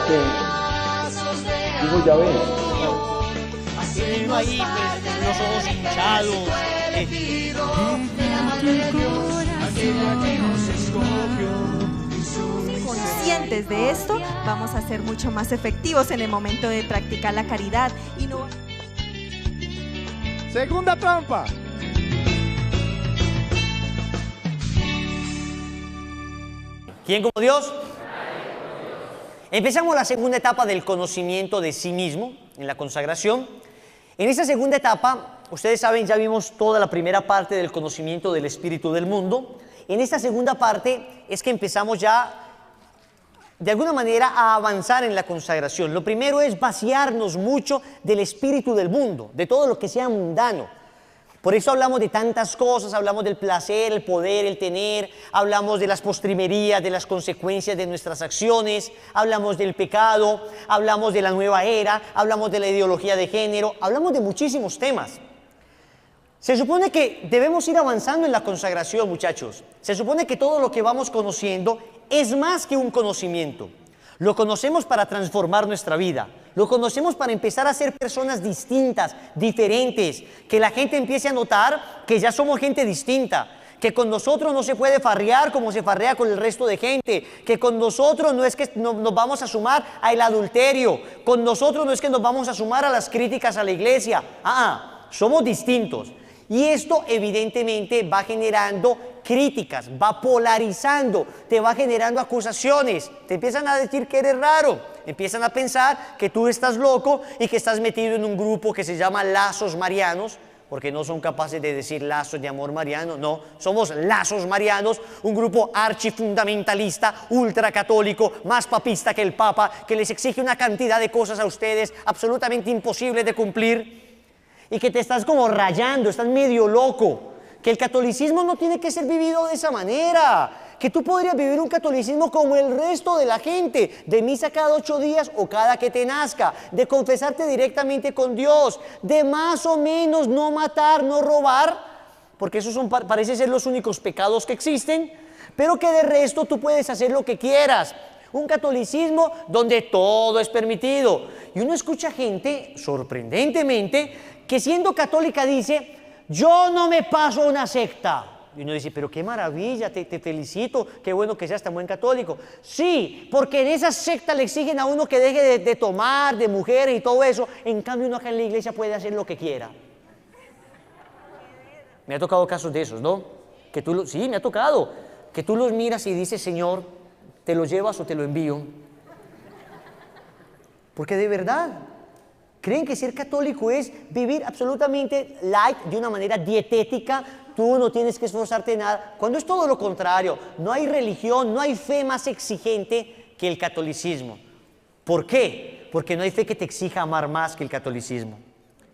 que digo, ya ves. Así no hay los ojos hinchados. Conscientes de esto, vamos a ser mucho más efectivos en el momento de practicar la caridad y no... Segunda trampa. ¿Quién como Dios? Empezamos la segunda etapa del conocimiento de sí mismo en la consagración. En esa segunda etapa, ustedes saben, ya vimos toda la primera parte del conocimiento del espíritu del mundo. En esta segunda parte es que empezamos ya, de alguna manera, a avanzar en la consagración. Lo primero es vaciarnos mucho del espíritu del mundo, de todo lo que sea mundano. Por eso hablamos de tantas cosas, hablamos del placer, el poder, el tener, hablamos de las postrimerías, de las consecuencias de nuestras acciones, hablamos del pecado, hablamos de la nueva era, hablamos de la ideología de género, hablamos de muchísimos temas. Se supone que debemos ir avanzando en la consagración, muchachos. Se supone que todo lo que vamos conociendo es más que un conocimiento. Lo conocemos para transformar nuestra vida. Lo conocemos para empezar a ser personas distintas, diferentes. Que la gente empiece a notar que ya somos gente distinta. Que con nosotros no se puede farrear como se farrea con el resto de gente. Que con nosotros no es que nos vamos a sumar al adulterio. Con nosotros no es que nos vamos a sumar a las críticas a la iglesia. Somos distintos. Y esto evidentemente va generando críticas, va polarizando, te va generando acusaciones, te empiezan a decir que eres raro, empiezan a pensar que tú estás loco y que estás metido en un grupo que se llama lazos marianos, porque no son capaces de decir lazos de amor mariano, no, somos lazos marianos, un grupo archifundamentalista, ultracatólico, más papista que el Papa, que les exige una cantidad de cosas a ustedes absolutamente imposibles de cumplir. Y que te estás como rayando, estás medio loco, que el catolicismo no tiene que ser vivido de esa manera, que tú podrías vivir un catolicismo como el resto de la gente, de misa cada 8 días o cada que te nazca, de confesarte directamente con Dios, de más o menos no matar, no robar, porque esos parece ser los únicos pecados que existen, pero que de resto tú puedes hacer lo que quieras. Un catolicismo donde todo es permitido. Y uno escucha gente, sorprendentemente, que siendo católica dice, yo no me paso a una secta. Y uno dice, pero qué maravilla, te felicito, qué bueno que seas tan buen católico. Sí, porque en esa secta le exigen a uno que deje de tomar, de mujeres y todo eso. En cambio, uno acá en la iglesia puede hacer lo que quiera. Me ha tocado casos de esos, ¿no? Sí, me ha tocado. Que tú los miras y dices, Señor, ¿te lo llevas o te lo envío? Porque de verdad, creen que ser católico es vivir absolutamente light, de una manera dietética, tú no tienes que esforzarte en nada, cuando es todo lo contrario. No hay religión, no hay fe más exigente que el catolicismo. ¿Por qué? Porque no hay fe que te exija amar más que el catolicismo.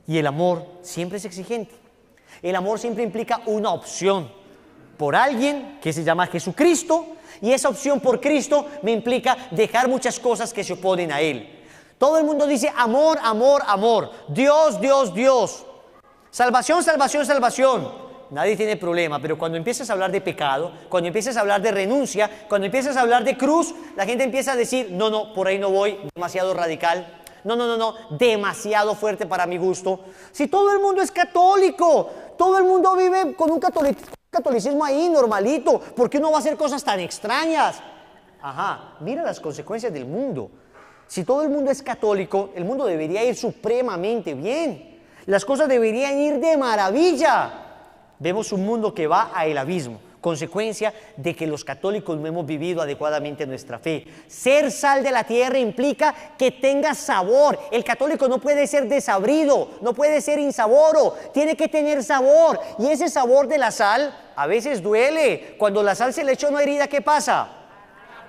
Y el amor siempre es exigente. El amor siempre implica una opción por alguien que se llama Jesucristo, y esa opción por Cristo me implica dejar muchas cosas que se oponen a Él. Todo el mundo dice amor, amor, amor. Dios, Dios, Dios. Salvación, salvación, salvación. Nadie tiene problema, pero cuando empiezas a hablar de pecado, cuando empiezas a hablar de renuncia, cuando empiezas a hablar de cruz, la gente empieza a decir, no, por ahí no voy, demasiado radical. No, demasiado fuerte para mi gusto. Si todo el mundo es católico, todo el mundo vive con un catolicismo ahí normalito, ¿por qué no va a hacer cosas tan extrañas? Mira las consecuencias del mundo. Si todo el mundo es católico, el mundo debería ir supremamente bien. Las cosas deberían ir de maravilla. Vemos un mundo que va al abismo, consecuencia de que los católicos no hemos vivido adecuadamente nuestra fe. Ser sal de la tierra implica que tenga sabor. El católico no puede ser desabrido, no puede ser insaboro, tiene que tener sabor. Y ese sabor de la sal a veces duele. Cuando la sal se le echó a una herida, ¿qué pasa?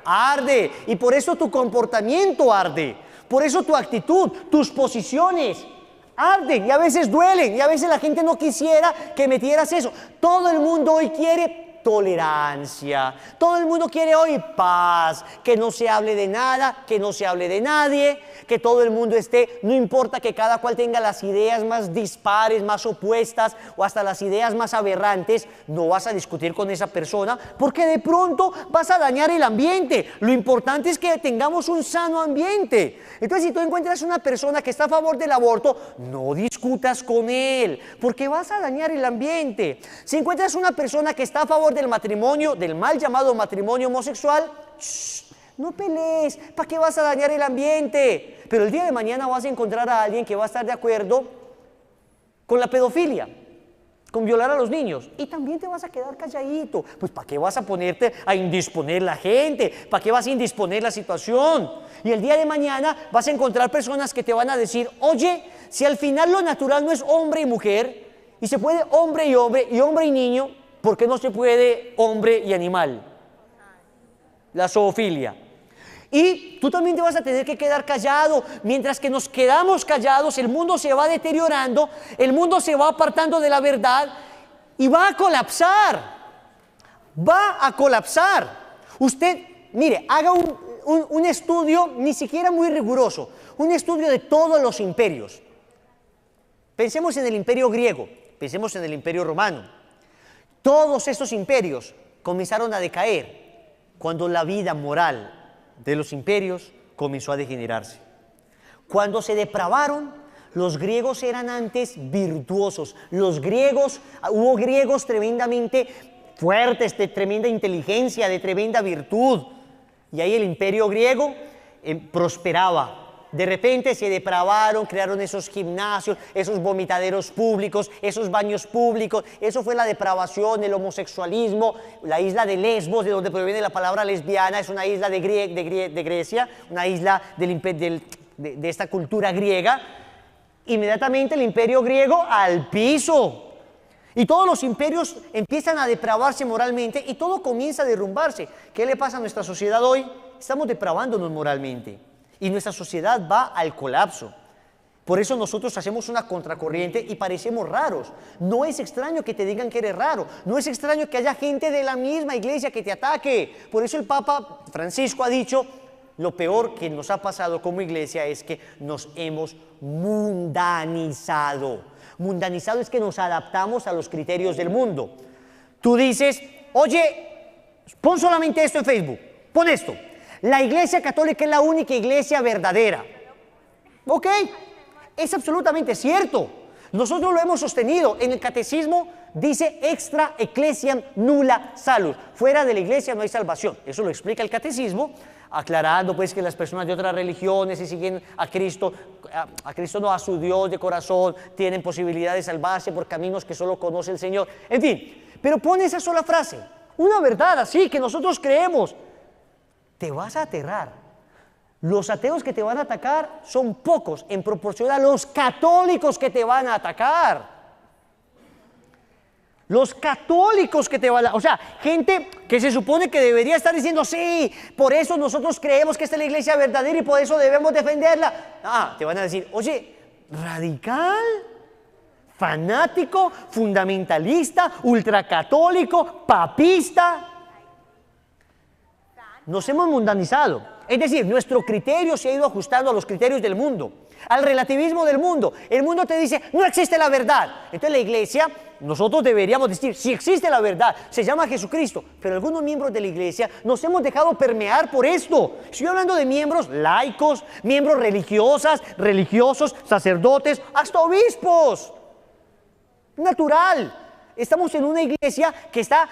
Arde, y por eso tu comportamiento arde, por eso tu actitud, tus posiciones arden y a veces duelen, y a veces la gente no quisiera que metieras eso. Todo el mundo hoy quiere tolerancia. Todo el mundo quiere hoy paz, que no se hable de nada, que no se hable de nadie, que todo el mundo esté, no importa que cada cual tenga las ideas más dispares, más opuestas o hasta las ideas más aberrantes, no vas a discutir con esa persona porque de pronto vas a dañar el ambiente. Lo importante es que tengamos un sano ambiente. Entonces, si tú encuentras una persona que está a favor del aborto, no discutas con él porque vas a dañar el ambiente. Si encuentras una persona que está a favor del matrimonio, del mal llamado matrimonio homosexual, no pelees, ¿para qué vas a dañar el ambiente? Pero el día de mañana vas a encontrar a alguien que va a estar de acuerdo con la pedofilia, con violar a los niños, y también te vas a quedar calladito. Pues ¿para qué vas a ponerte a indisponer la gente? ¿Para qué vas a indisponer la situación? Y el día de mañana vas a encontrar personas que te van a decir, oye, si al final lo natural no es hombre y mujer, y se puede hombre y hombre y niño, ¿por qué no se puede hombre y animal? La zoofilia. Y tú también te vas a tener que quedar callado. Mientras que nos quedamos callados, el mundo se va deteriorando, el mundo se va apartando de la verdad y va a colapsar. Va a colapsar. Usted, mire, haga un estudio ni siquiera muy riguroso, un estudio de todos los imperios. Pensemos en el imperio griego, pensemos en el imperio romano. Todos estos imperios comenzaron a decaer cuando la vida moral de los imperios comenzó a degenerarse. Cuando se depravaron, los griegos eran antes virtuosos. Hubo griegos tremendamente fuertes, de tremenda inteligencia, de tremenda virtud. Y ahí el imperio griego prosperaba. De repente se depravaron, crearon esos gimnasios, esos vomitaderos públicos, esos baños públicos. Eso fue la depravación, el homosexualismo. La isla de Lesbos, de donde proviene la palabra lesbiana, es una isla de Grecia, una isla de esta cultura griega. Inmediatamente el imperio griego al piso. Y todos los imperios empiezan a depravarse moralmente y todo comienza a derrumbarse. ¿Qué le pasa a nuestra sociedad hoy? Estamos depravándonos moralmente. Y nuestra sociedad va al colapso. Por eso nosotros hacemos una contracorriente y parecemos raros. No es extraño que te digan que eres raro. No es extraño que haya gente de la misma iglesia que te ataque. Por eso el Papa Francisco ha dicho, lo peor que nos ha pasado como iglesia es que nos hemos mundanizado. Mundanizado es que nos adaptamos a los criterios del mundo. Tú dices, oye, pon solamente esto en Facebook. Pon esto. La Iglesia Católica es la única iglesia verdadera. ¿Ok? Es absolutamente cierto. Nosotros lo hemos sostenido. En el catecismo dice extra ecclesiam nulla salus. Fuera de la iglesia no hay salvación. Eso lo explica el catecismo, aclarando pues que las personas de otras religiones, si siguen a Cristo no, a su Dios de corazón, tienen posibilidad de salvarse por caminos que solo conoce el Señor. En fin, pero pone esa sola frase. Una verdad así que nosotros creemos. Te vas a aterrar. Los ateos que te van a atacar son pocos en proporción a los católicos que te van a atacar. Los católicos que te van a... O sea, gente que se supone que debería estar diciendo, sí, por eso nosotros creemos que esta es la iglesia verdadera y por eso debemos defenderla. Te van a decir, oye, radical, fanático, fundamentalista, ultracatólico, papista. Nos hemos mundanizado. Es decir, nuestro criterio se ha ido ajustando a los criterios del mundo, al relativismo del mundo. El mundo te dice, no existe la verdad. Entonces la iglesia, nosotros deberíamos decir, sí existe la verdad, se llama Jesucristo. Pero algunos miembros de la iglesia nos hemos dejado permear por esto. Estoy hablando de miembros laicos, miembros religiosos, sacerdotes, hasta obispos. Natural. Estamos en una iglesia que está...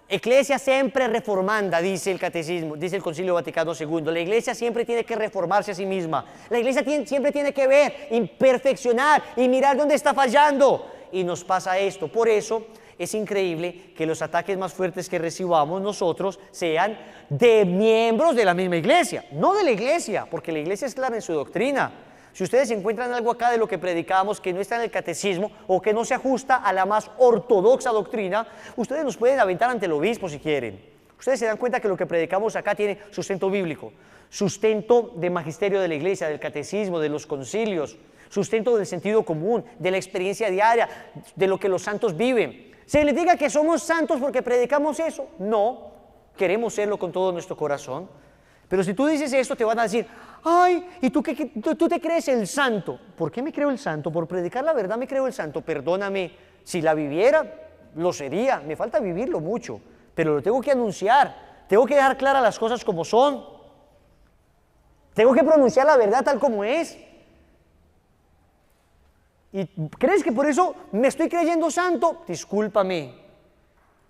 Iglesia siempre reformanda, dice el catecismo, dice el Concilio Vaticano II. La iglesia siempre tiene que reformarse a sí misma. La iglesia siempre tiene que ver, perfeccionar y mirar dónde está fallando. Y nos pasa esto. Por eso es increíble que los ataques más fuertes que recibamos nosotros sean de miembros de la misma iglesia, no de la iglesia, porque la iglesia es clara en su doctrina. Si ustedes encuentran algo acá de lo que predicamos que no está en el catecismo o que no se ajusta a la más ortodoxa doctrina, ustedes nos pueden aventar ante el obispo si quieren. Ustedes se dan cuenta que lo que predicamos acá tiene sustento bíblico, sustento de magisterio de la iglesia, del catecismo, de los concilios, sustento del sentido común, de la experiencia diaria, de lo que los santos viven. ¿Significa que somos santos porque predicamos eso? No, queremos serlo con todo nuestro corazón. Pero si tú dices esto, te van a decir, ay, ¿y tú te crees el santo? ¿Por qué me creo el santo? Por predicar la verdad me creo el santo. Perdóname, si la viviera, lo sería. Me falta vivirlo mucho, pero lo tengo que anunciar. Tengo que dejar claras las cosas como son. Tengo que pronunciar la verdad tal como es. ¿Y crees que por eso me estoy creyendo santo? Discúlpame.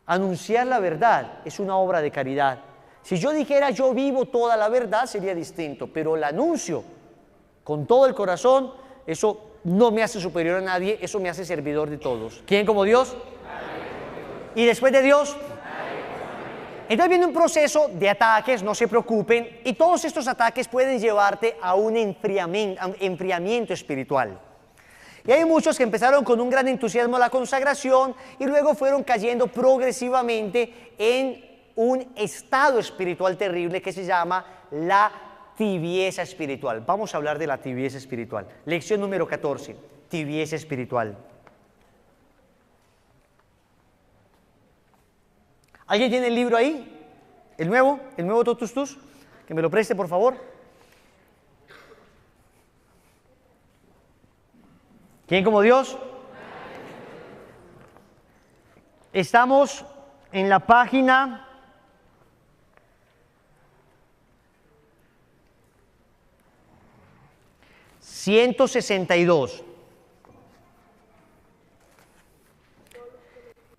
Anunciar la verdad es una obra de caridad. Si yo dijera yo vivo toda la verdad sería distinto, pero la anuncio con todo el corazón, eso no me hace superior a nadie, eso me hace servidor de todos. ¿Quién como Dios? ¿Y después de Dios? Entonces viene un proceso de ataques, no se preocupen, y todos estos ataques pueden llevarte a un enfriamiento espiritual. Y hay muchos que empezaron con un gran entusiasmo a la consagración y luego fueron cayendo progresivamente en un estado espiritual terrible que se llama la tibieza espiritual. Vamos a hablar de la tibieza espiritual. Lección número 14, tibieza espiritual. ¿Alguien tiene el libro ahí? ¿El nuevo Totus Tus? Que me lo preste, por favor. ¿Quién como Dios? Estamos en la página 162.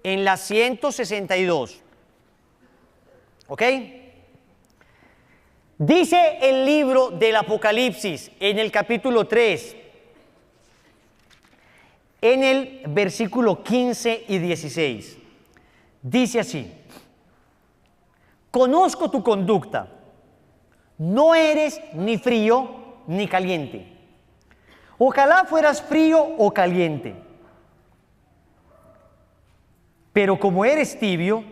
En la 162. ¿Ok? Dice el libro del Apocalipsis en el capítulo 3, en el versículo 15 y 16. Dice así: conozco tu conducta, no eres ni frío ni caliente. Ojalá fueras frío o caliente. Pero como eres tibio,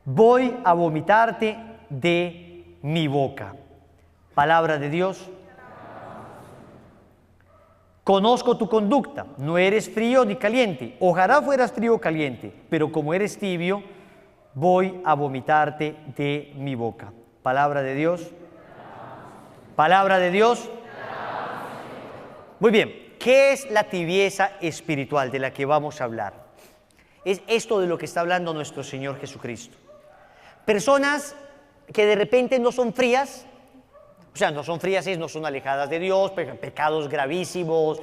voy a vomitarte de mi boca. Palabra de Dios. Conozco tu conducta, no eres frío ni caliente. Ojalá fueras frío o caliente, pero como eres tibio, voy a vomitarte de mi boca. Palabra de Dios. Palabra de Dios. Muy bien, ¿qué es la tibieza espiritual de la que vamos a hablar? Es esto de lo que está hablando nuestro Señor Jesucristo. Personas que de repente no son frías, o sea, no son frías, no son alejadas de Dios, pecados gravísimos,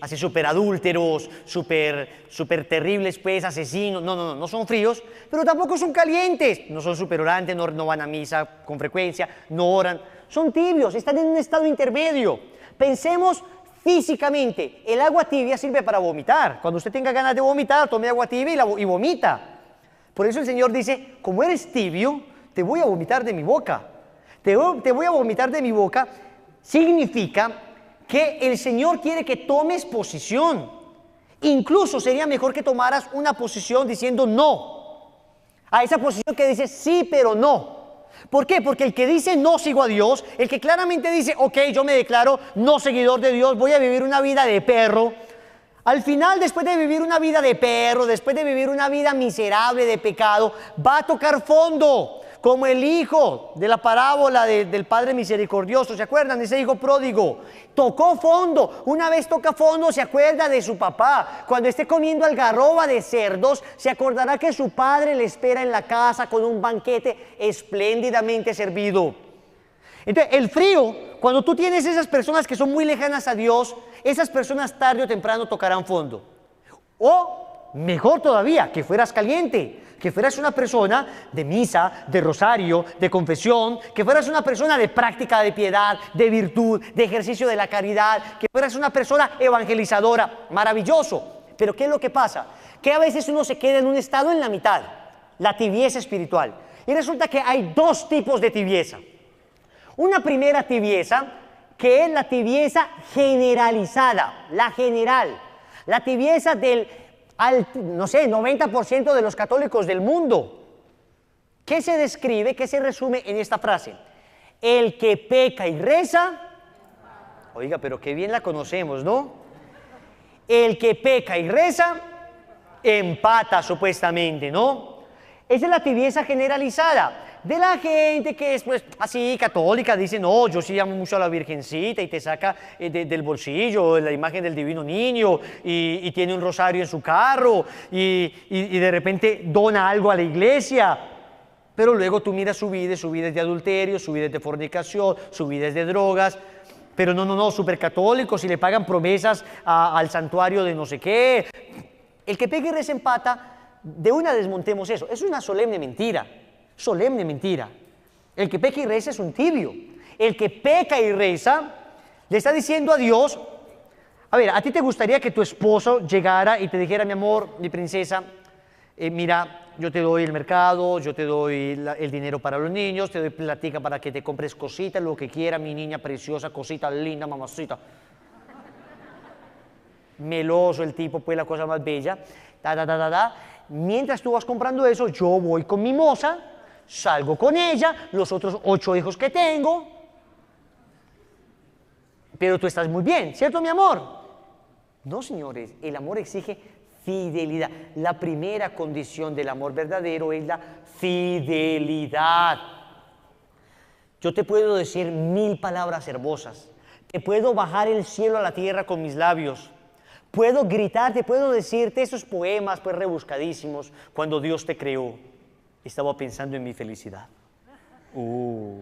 así súper adúlteros, súper terribles, pues, asesinos, no son fríos, pero tampoco son calientes, no son súper orantes, no van a misa con frecuencia, no oran, son tibios, están en un estado intermedio. Pensemos físicamente, el agua tibia sirve para vomitar. Cuando usted tenga ganas de vomitar, tome agua tibia y vomita. Por eso el Señor dice, como eres tibio, te voy a vomitar de mi boca. Te voy a vomitar de mi boca significa que el Señor quiere que tomes posición. Incluso sería mejor que tomaras una posición diciendo no a esa posición que dice sí, pero no. ¿Por qué? Porque el que dice no sigo a Dios, el que claramente dice ok, yo me declaro no seguidor de Dios, voy a vivir una vida de perro. Al final, después de vivir una vida de perro, después de vivir una vida miserable de pecado, va a tocar fondo, como el hijo de la parábola del Padre Misericordioso. ¿Se acuerdan? Ese hijo pródigo tocó fondo. Una vez toca fondo, se acuerda de su papá. Cuando esté comiendo algarroba de cerdos, se acordará que su padre le espera en la casa con un banquete espléndidamente servido. Entonces, el frío, cuando tú tienes esas personas que son muy lejanas a Dios, esas personas tarde o temprano tocarán fondo. O, mejor todavía, que fueras caliente, que fueras una persona de misa, de rosario, de confesión, que fueras una persona de práctica de piedad, de virtud, de ejercicio de la caridad, que fueras una persona evangelizadora. Maravilloso. Pero ¿qué es lo que pasa? Que a veces uno se queda en un estado en la mitad, la tibieza espiritual. Y resulta que hay dos tipos de tibieza. Una primera tibieza, que es la tibieza generalizada, la general, la tibieza del, 90% de los católicos del mundo. ¿Qué se describe, qué se resume en esta frase? El que peca y reza, oiga, pero qué bien la conocemos, ¿no? El que peca y reza empata supuestamente, ¿no? Esa es la tibieza generalizada de la gente que es pues así católica, dice, no, yo sí amo mucho a la Virgencita y te saca del bolsillo la imagen del divino niño y tiene un rosario en su carro y de repente dona algo a la iglesia, pero luego tú miras su vida es de adulterio, su vida es de fornicación, su vida es de drogas, pero no, súper católicos y le pagan promesas al santuario de no sé qué. El que peca y reza empata, de una desmontemos eso, es una solemne mentira. Solemne mentira. El que peca y reza es un tibio. El que peca y reza le está diciendo a Dios, a ver, ¿a ti te gustaría que tu esposo llegara y te dijera, mi amor, mi princesa, mira, yo te doy el mercado, yo te doy el dinero para los niños, te doy platica para que te compres cositas, lo que quiera, mi niña preciosa, cosita linda, mamacita? Meloso el tipo, pues la cosa más bella, Mientras tú vas comprando eso, yo voy con mi moza, salgo con ella, los otros 8 hijos que tengo, pero tú estás muy bien, ¿cierto, mi amor? No, señores, el amor exige fidelidad. La primera condición del amor verdadero es la fidelidad. Yo te puedo decir 1000 palabras hermosas, te puedo bajar el cielo a la tierra con mis labios, puedo gritarte, puedo decirte esos poemas pues rebuscadísimos. Cuando Dios te creó, estaba pensando en mi felicidad. Tú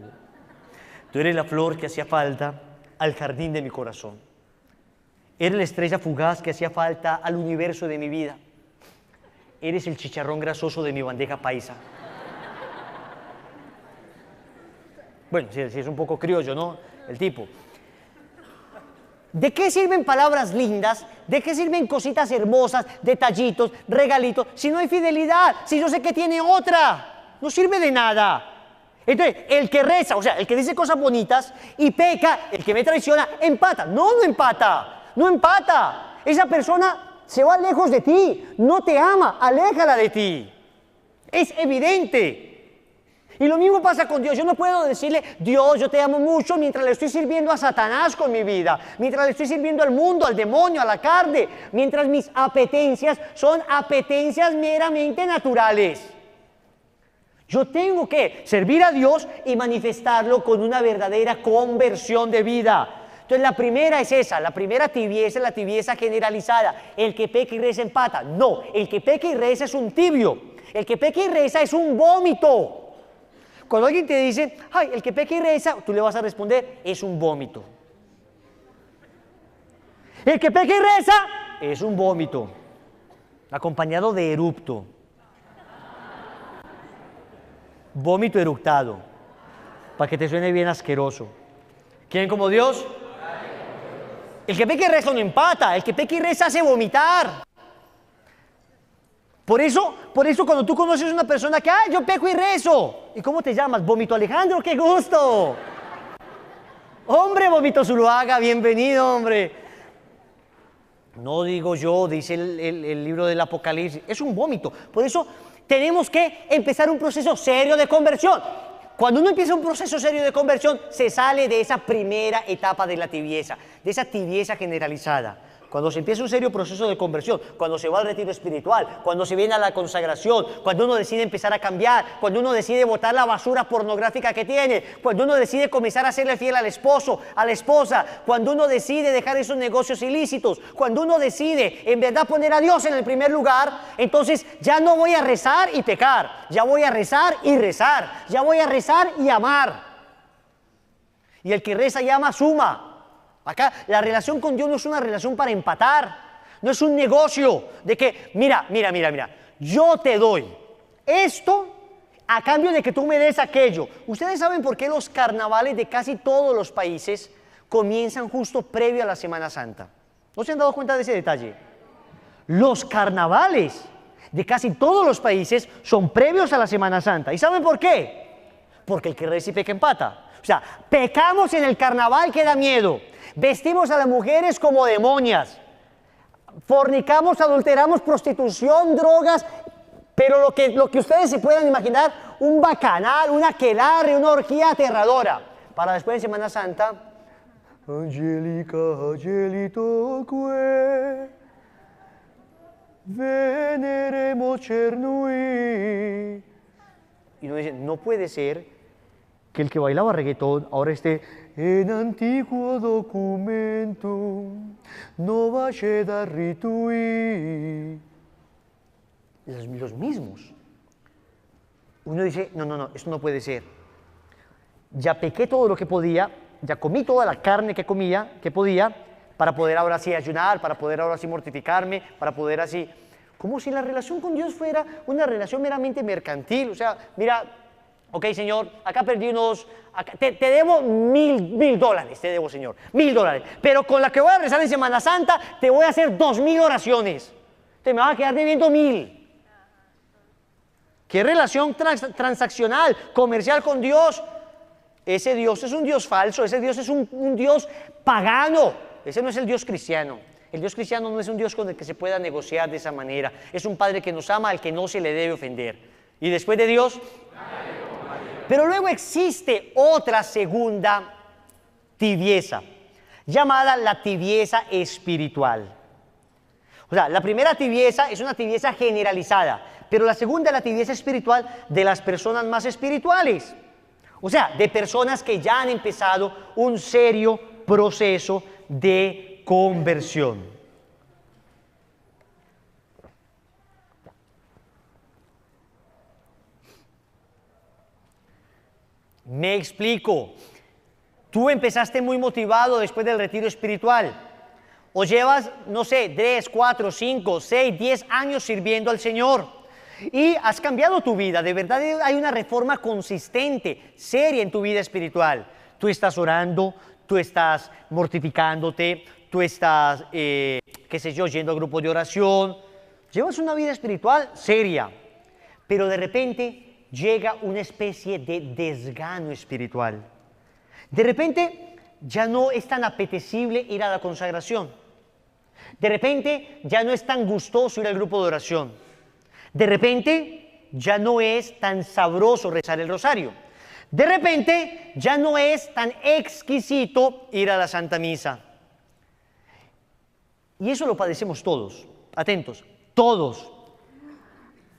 eres la flor que hacía falta al jardín de mi corazón. Eres la estrella fugaz que hacía falta al universo de mi vida. Eres el chicharrón grasoso de mi bandeja paisa. Bueno, si es un poco criollo, ¿no? El tipo. ¿De qué sirven palabras lindas? ¿De qué sirven cositas hermosas, detallitos, regalitos, si no hay fidelidad? Si yo sé que tiene otra, no sirve de nada. Entonces, el que reza, o sea, el que dice cosas bonitas y peca, el que me traiciona, empata. No empata, no empata. Esa persona se va lejos de ti, no te ama, aléjala de ti. Es evidente. Y lo mismo pasa con Dios. Yo no puedo decirle, Dios, yo te amo mucho mientras le estoy sirviendo a Satanás con mi vida, mientras le estoy sirviendo al mundo, al demonio, a la carne, mientras mis apetencias son apetencias meramente naturales. Yo tengo que servir a Dios y manifestarlo con una verdadera conversión de vida. Entonces la primera es esa, la primera tibieza es la tibieza generalizada. El que peca y reza empata. No, el que peca y reza es un tibio. El que peca y reza es un vómito. Cuando alguien te dice, ay, el que peca y reza, tú le vas a responder, es un vómito. El que peca y reza es un vómito, acompañado de erupto. Vómito eructado, para que te suene bien asqueroso. ¿Quién como Dios? El que peca y reza no empata, el que peca y reza hace vomitar. Por eso cuando tú conoces a una persona que, ay, yo peco y rezo. ¿Y cómo te llamas? Vómito Alejandro, qué gusto. Hombre, Vómito Zuluaga, bienvenido, hombre. No digo yo, dice el libro del Apocalipsis, es un vómito. Por eso tenemos que empezar un proceso serio de conversión. Cuando uno empieza un proceso serio de conversión, se sale de esa primera etapa de la tibieza, de esa tibieza generalizada. Cuando se empieza un serio proceso de conversión, cuando se va al retiro espiritual, cuando se viene a la consagración, cuando uno decide empezar a cambiar, cuando uno decide botar la basura pornográfica que tiene, cuando uno decide comenzar a serle fiel al esposo, a la esposa, cuando uno decide dejar esos negocios ilícitos, cuando uno decide en verdad poner a Dios en el primer lugar, entonces ya no voy a rezar y pecar, ya voy a rezar y rezar, ya voy a rezar y amar. Y el que reza y ama suma. Acá la relación con Dios no es una relación para empatar, no es un negocio de que, mira, yo te doy esto a cambio de que tú me des aquello. ¿Ustedes saben por qué los carnavales de casi todos los países comienzan justo previo a la Semana Santa? ¿No se han dado cuenta de ese detalle? Los carnavales de casi todos los países son previos a la Semana Santa. ¿Y saben por qué? Porque el que reza y peca empata. O sea, pecamos en el carnaval que da miedo. Vestimos a las mujeres como demonias, fornicamos, adulteramos, prostitución, drogas, pero lo que ustedes se puedan imaginar, un bacanal, una aquelarre, una orgía aterradora. Para después en Semana Santa, Angélica, Angelito, veneremo cernui. Y uno dice, no puede ser que el que bailaba reggaetón ahora esté en antiguo documento, no vaya da ritui. Los mismos. Uno dice, no, esto no puede ser. Ya pequé todo lo que podía, ya comí toda la carne que podía, para poder ahora sí ayunar, para poder ahora sí mortificarme, para poder así... Como si la relación con Dios fuera una relación meramente mercantil. O sea, mira, ok, Señor, acá perdí unos... te debo $1,000, te debo, Señor, $1,000. Pero con la que voy a rezar en Semana Santa, te voy a hacer 2,000 oraciones. Te me vas a quedar debiendo 1,000. ¿Qué relación transaccional, comercial con Dios? Ese Dios es un Dios falso, ese Dios es un Dios pagano. Ese no es el Dios cristiano. El Dios cristiano no es un Dios con el que se pueda negociar de esa manera. Es un Padre que nos ama, al que no se le debe ofender. Y después de Dios... Pero luego existe otra segunda tibieza, llamada la tibieza espiritual. O sea, la primera tibieza es una tibieza generalizada, pero la segunda es la tibieza espiritual de las personas más espirituales. O sea, de personas que ya han empezado un serio proceso de conversión. Me explico. Tú empezaste muy motivado después del retiro espiritual. O llevas, no sé, 3, 4, 5, 6, 10 años sirviendo al Señor. Y has cambiado tu vida. De verdad hay una reforma consistente, seria en tu vida espiritual. Tú estás orando, tú estás mortificándote, tú estás, qué sé yo, yendo a grupos de oración. Llevas una vida espiritual seria. Pero de repente llega una especie de desgano espiritual. De repente ya no es tan apetecible ir a la consagración. De repente ya no es tan gustoso ir al grupo de oración. De repente ya no es tan sabroso rezar el rosario. De repente ya no es tan exquisito ir a la Santa Misa. Y eso lo padecemos todos. Atentos, todos.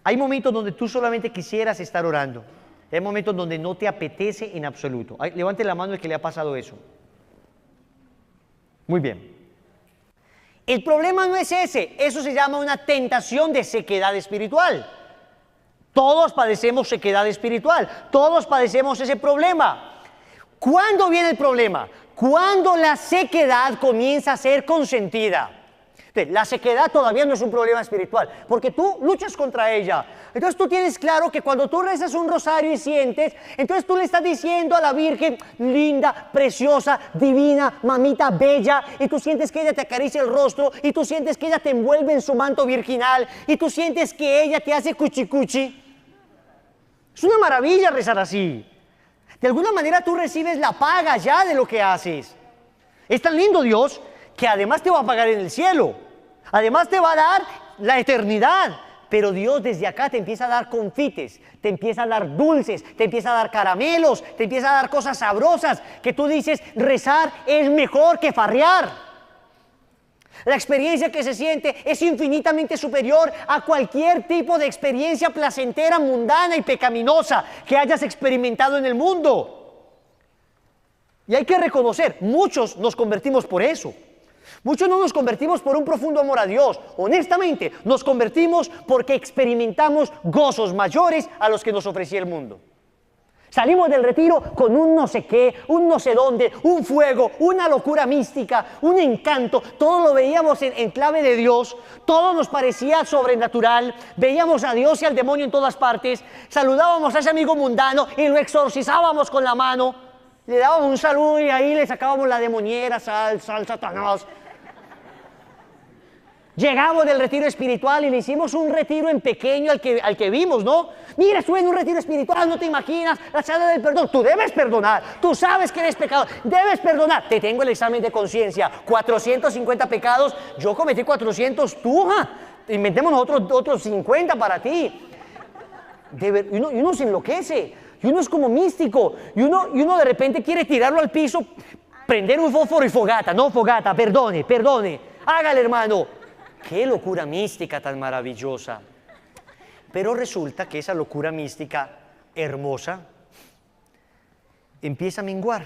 Hay momentos donde tú solamente quisieras estar orando. Hay momentos donde no te apetece en absoluto. Levante la mano el que le ha pasado eso. Muy bien. El problema no es ese. Eso se llama una tentación de sequedad espiritual. Todos padecemos sequedad espiritual. Todos padecemos ese problema. ¿Cuándo viene el problema? Cuando la sequedad comienza a ser consentida. La sequedad todavía no es un problema espiritual, porque tú luchas contra ella. Entonces tú tienes claro que cuando tú rezas un rosario y sientes, entonces tú le estás diciendo a la Virgen, linda, preciosa, divina, mamita bella, y tú sientes que ella te acaricia el rostro, y tú sientes que ella te envuelve en su manto virginal, y tú sientes que ella te hace cuchi cuchi. Es una maravilla rezar así. De alguna manera tú recibes la paga ya de lo que haces. Es tan lindo Dios que además te va a pagar en el cielo. Además te va a dar la eternidad. Pero Dios desde acá te empieza a dar confites, te empieza a dar dulces, te empieza a dar caramelos, te empieza a dar cosas sabrosas que tú dices, rezar es mejor que farrear. La experiencia que se siente es infinitamente superior a cualquier tipo de experiencia placentera, mundana y pecaminosa que hayas experimentado en el mundo. Y hay que reconocer, muchos nos convertimos por eso. Muchos no nos convertimos por un profundo amor a Dios. Honestamente, nos convertimos porque experimentamos gozos mayores a los que nos ofrecía el mundo. Salimos del retiro con un no sé qué, un no sé dónde, un fuego, una locura mística, un encanto. Todo lo veíamos en clave de Dios. Todo nos parecía sobrenatural. Veíamos a Dios y al demonio en todas partes. Saludábamos a ese amigo mundano y lo exorcizábamos con la mano. Le dábamos un saludo y ahí le sacábamos la demoniera, sal, Satanás. Llegamos del retiro espiritual y le hicimos un retiro en pequeño al que vimos, ¿no? Mira, estuve en un retiro espiritual, no te imaginas, la sala del perdón. Tú debes perdonar, tú sabes que eres pecador, debes perdonar. Te tengo el examen de conciencia, 450 pecados, yo cometí 400, tú, inventémonos otros 50 para ti. Y uno se enloquece, y uno es como místico, y uno de repente quiere tirarlo al piso, prender un fósforo y fogata, no fogata, perdone, hágale hermano. qué locura mística tan maravillosa. Pero resulta que esa locura mística hermosa empieza a menguar,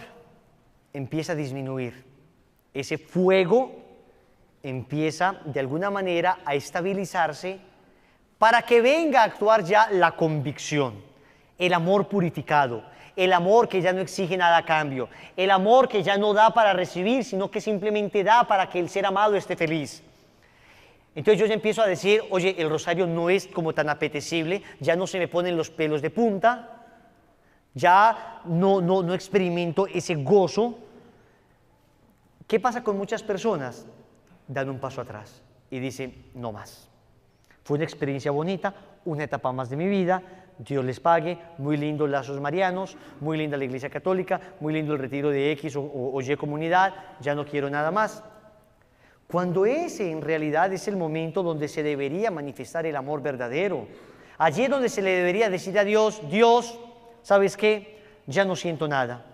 empieza a disminuir. Ese fuego empieza de alguna manera a estabilizarse para que venga a actuar ya la convicción, el amor purificado, el amor que ya no exige nada a cambio, el amor que ya no da para recibir, sino que simplemente da para que el ser amado esté feliz. Entonces yo ya empiezo a decir, oye, el rosario no es como tan apetecible, ya no se me ponen los pelos de punta, ya no experimento ese gozo. ¿Qué pasa con muchas personas? Dan un paso atrás y dicen, no más. Fue una experiencia bonita, una etapa más de mi vida, Dios les pague, muy lindos lazos marianos, muy linda la Iglesia Católica, muy lindo el retiro de X o Y comunidad, ya no quiero nada más. Cuando ese en realidad es el momento donde se debería manifestar el amor verdadero. Allí es donde se le debería decir a Dios, Dios, ¿sabes qué? Ya no siento nada,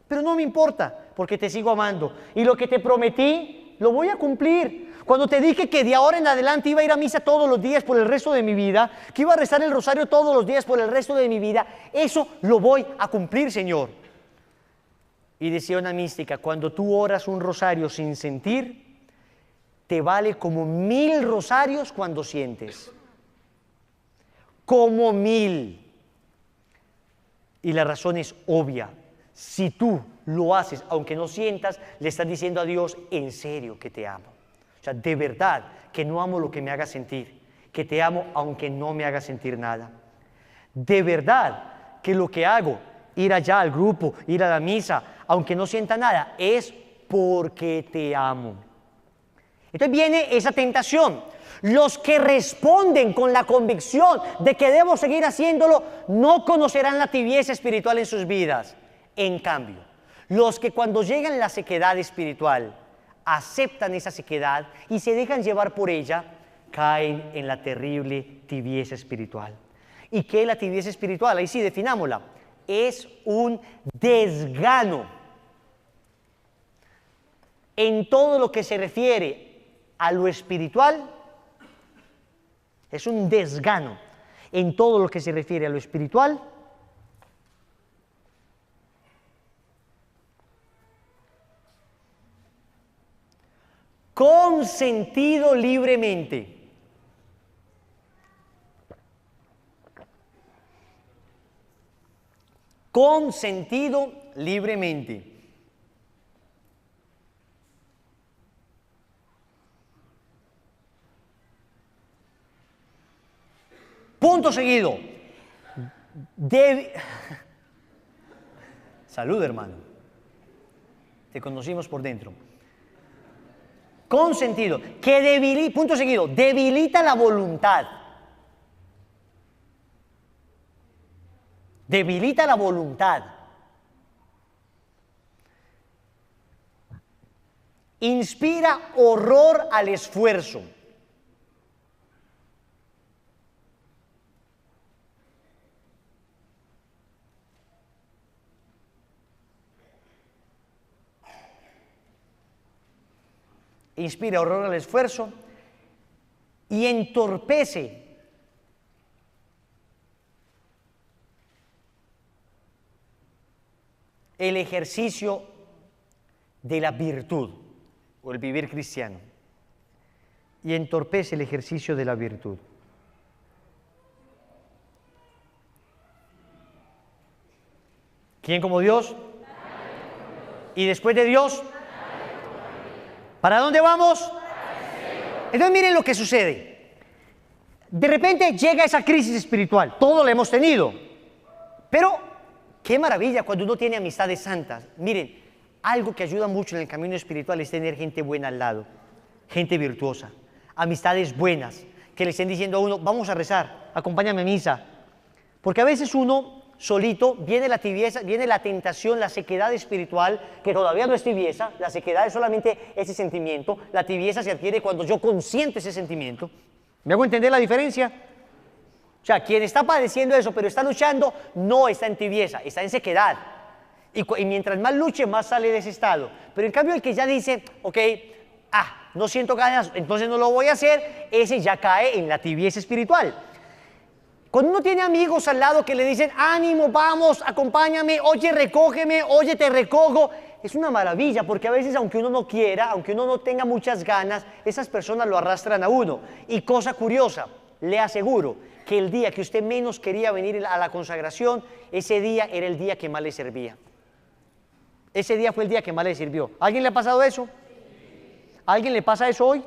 pero no me importa, porque te sigo amando. Y lo que te prometí, lo voy a cumplir. Cuando te dije que de ahora en adelante iba a ir a misa todos los días por el resto de mi vida, que iba a rezar el rosario todos los días por el resto de mi vida, eso lo voy a cumplir, Señor. Y decía una mística, cuando tú oras un rosario sin sentir, te vale como 1000 rosarios cuando sientes. Como 1000. Y la razón es obvia. Si tú lo haces, aunque no sientas, le estás diciendo a Dios, en serio que te amo. O sea, de verdad, que no amo lo que me haga sentir, que te amo aunque no me haga sentir nada. De verdad, que lo que hago, ir allá al grupo, ir a la misa, aunque no sienta nada, es porque te amo. Entonces viene esa tentación. Los que responden con la convicción de que debo seguir haciéndolo, no conocerán la tibieza espiritual en sus vidas. En cambio, los que cuando llegan la sequedad espiritual, aceptan esa sequedad y se dejan llevar por ella, caen en la terrible tibieza espiritual. ¿Y qué es la tibieza espiritual? Ahí sí, definámosla. Es un desgano en todo lo que se refiere a lo espiritual. Es un desgano en todo lo que se refiere a lo espiritual. Consentido libremente. Consentido libremente. Punto seguido. Salud, hermano. Te conocimos por dentro. Consentido, que debilita, punto seguido, debilita la voluntad. Debilita la voluntad. Inspira horror al esfuerzo. Inspira horror al esfuerzo y entorpece el ejercicio de la virtud o el vivir cristiano. Y entorpece el ejercicio de la virtud. ¿Quién como Dios? ¿Y después de Dios? ¿Para dónde vamos? Entonces miren lo que sucede. De repente llega esa crisis espiritual. Todos la hemos tenido. Pero qué maravilla cuando uno tiene amistades santas. Miren, algo que ayuda mucho en el camino espiritual es tener gente buena al lado. Gente virtuosa. Amistades buenas. Que le estén diciendo a uno, vamos a rezar, acompáñame a misa. Porque a veces uno solito, viene la tibieza, viene la tentación, la sequedad espiritual, que todavía no es tibieza, la sequedad es solamente ese sentimiento, la tibieza se adquiere cuando yo consiento ese sentimiento. ¿Me hago entender la diferencia? O sea, quien está padeciendo eso, pero está luchando, no está en tibieza, está en sequedad. Y mientras más luche, más sale de ese estado. Pero en cambio el que ya dice, ok, no siento ganas, entonces no lo voy a hacer, ese ya cae en la tibieza espiritual. Cuando uno tiene amigos al lado que le dicen, ánimo, vamos, acompáñame, oye, recógeme, oye, te recojo, es una maravilla, porque a veces aunque uno no quiera, aunque uno no tenga muchas ganas, esas personas lo arrastran a uno. Y cosa curiosa, le aseguro que el día que usted menos quería venir a la consagración, ese día era el día que más le servía. Ese día fue el día que más le sirvió. ¿A alguien le ha pasado eso? ¿A alguien le pasa eso hoy?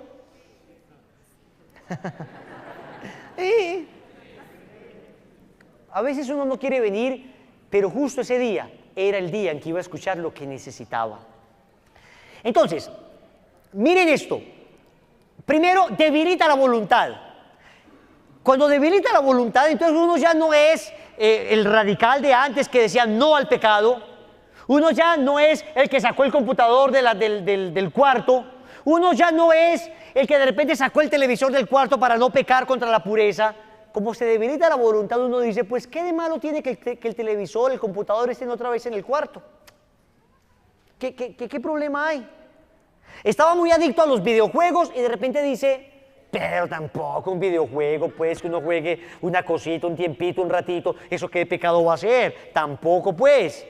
A veces uno no quiere venir, pero justo ese día era el día en que iba a escuchar lo que necesitaba. Entonces, miren esto. Primero, debilita la voluntad. Cuando debilita la voluntad, entonces uno ya no es el radical de antes que decía no al pecado. Uno ya no es el que sacó el computador del cuarto. Uno ya no es el que de repente sacó el televisor del cuarto para no pecar contra la pureza. Como se debilita la voluntad, uno dice, pues, ¿qué de malo tiene que el televisor, el computador estén otra vez en el cuarto? ¿Qué problema hay? Estaba muy adicto a los videojuegos y de repente dice, pero tampoco un videojuego, pues, que uno juegue una cosita, un tiempito, un ratito, ¿eso qué pecado va a ser? Tampoco, pues.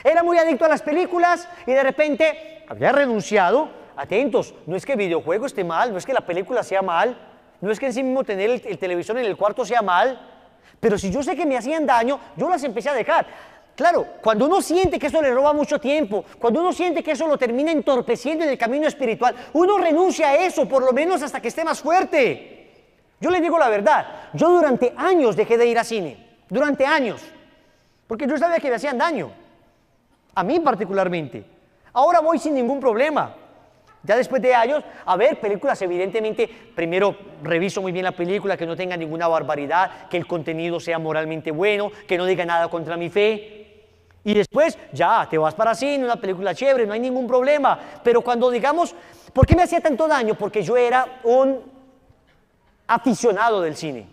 Era muy adicto a las películas y de repente había renunciado. Atentos, no es que el videojuego esté mal, no es que la película sea mal, no es que en sí mismo tener el televisor en el cuarto sea mal, pero si yo sé que me hacían daño, yo las empecé a dejar. Claro, cuando uno siente que eso le roba mucho tiempo, cuando uno siente que eso lo termina entorpeciendo en el camino espiritual, uno renuncia a eso, por lo menos hasta que esté más fuerte. Yo les digo la verdad, yo durante años dejé de ir a cine, durante años, porque yo sabía que me hacían daño, a mí particularmente. Ahora voy sin ningún problema. Ya después de años, a ver películas, evidentemente, primero reviso muy bien la película, que no tenga ninguna barbaridad, que el contenido sea moralmente bueno, que no diga nada contra mi fe. Y después, ya, te vas para cine, una película chévere, no hay ningún problema. Pero cuando digamos, ¿por qué me hacía tanto daño? Porque yo era un aficionado del cine.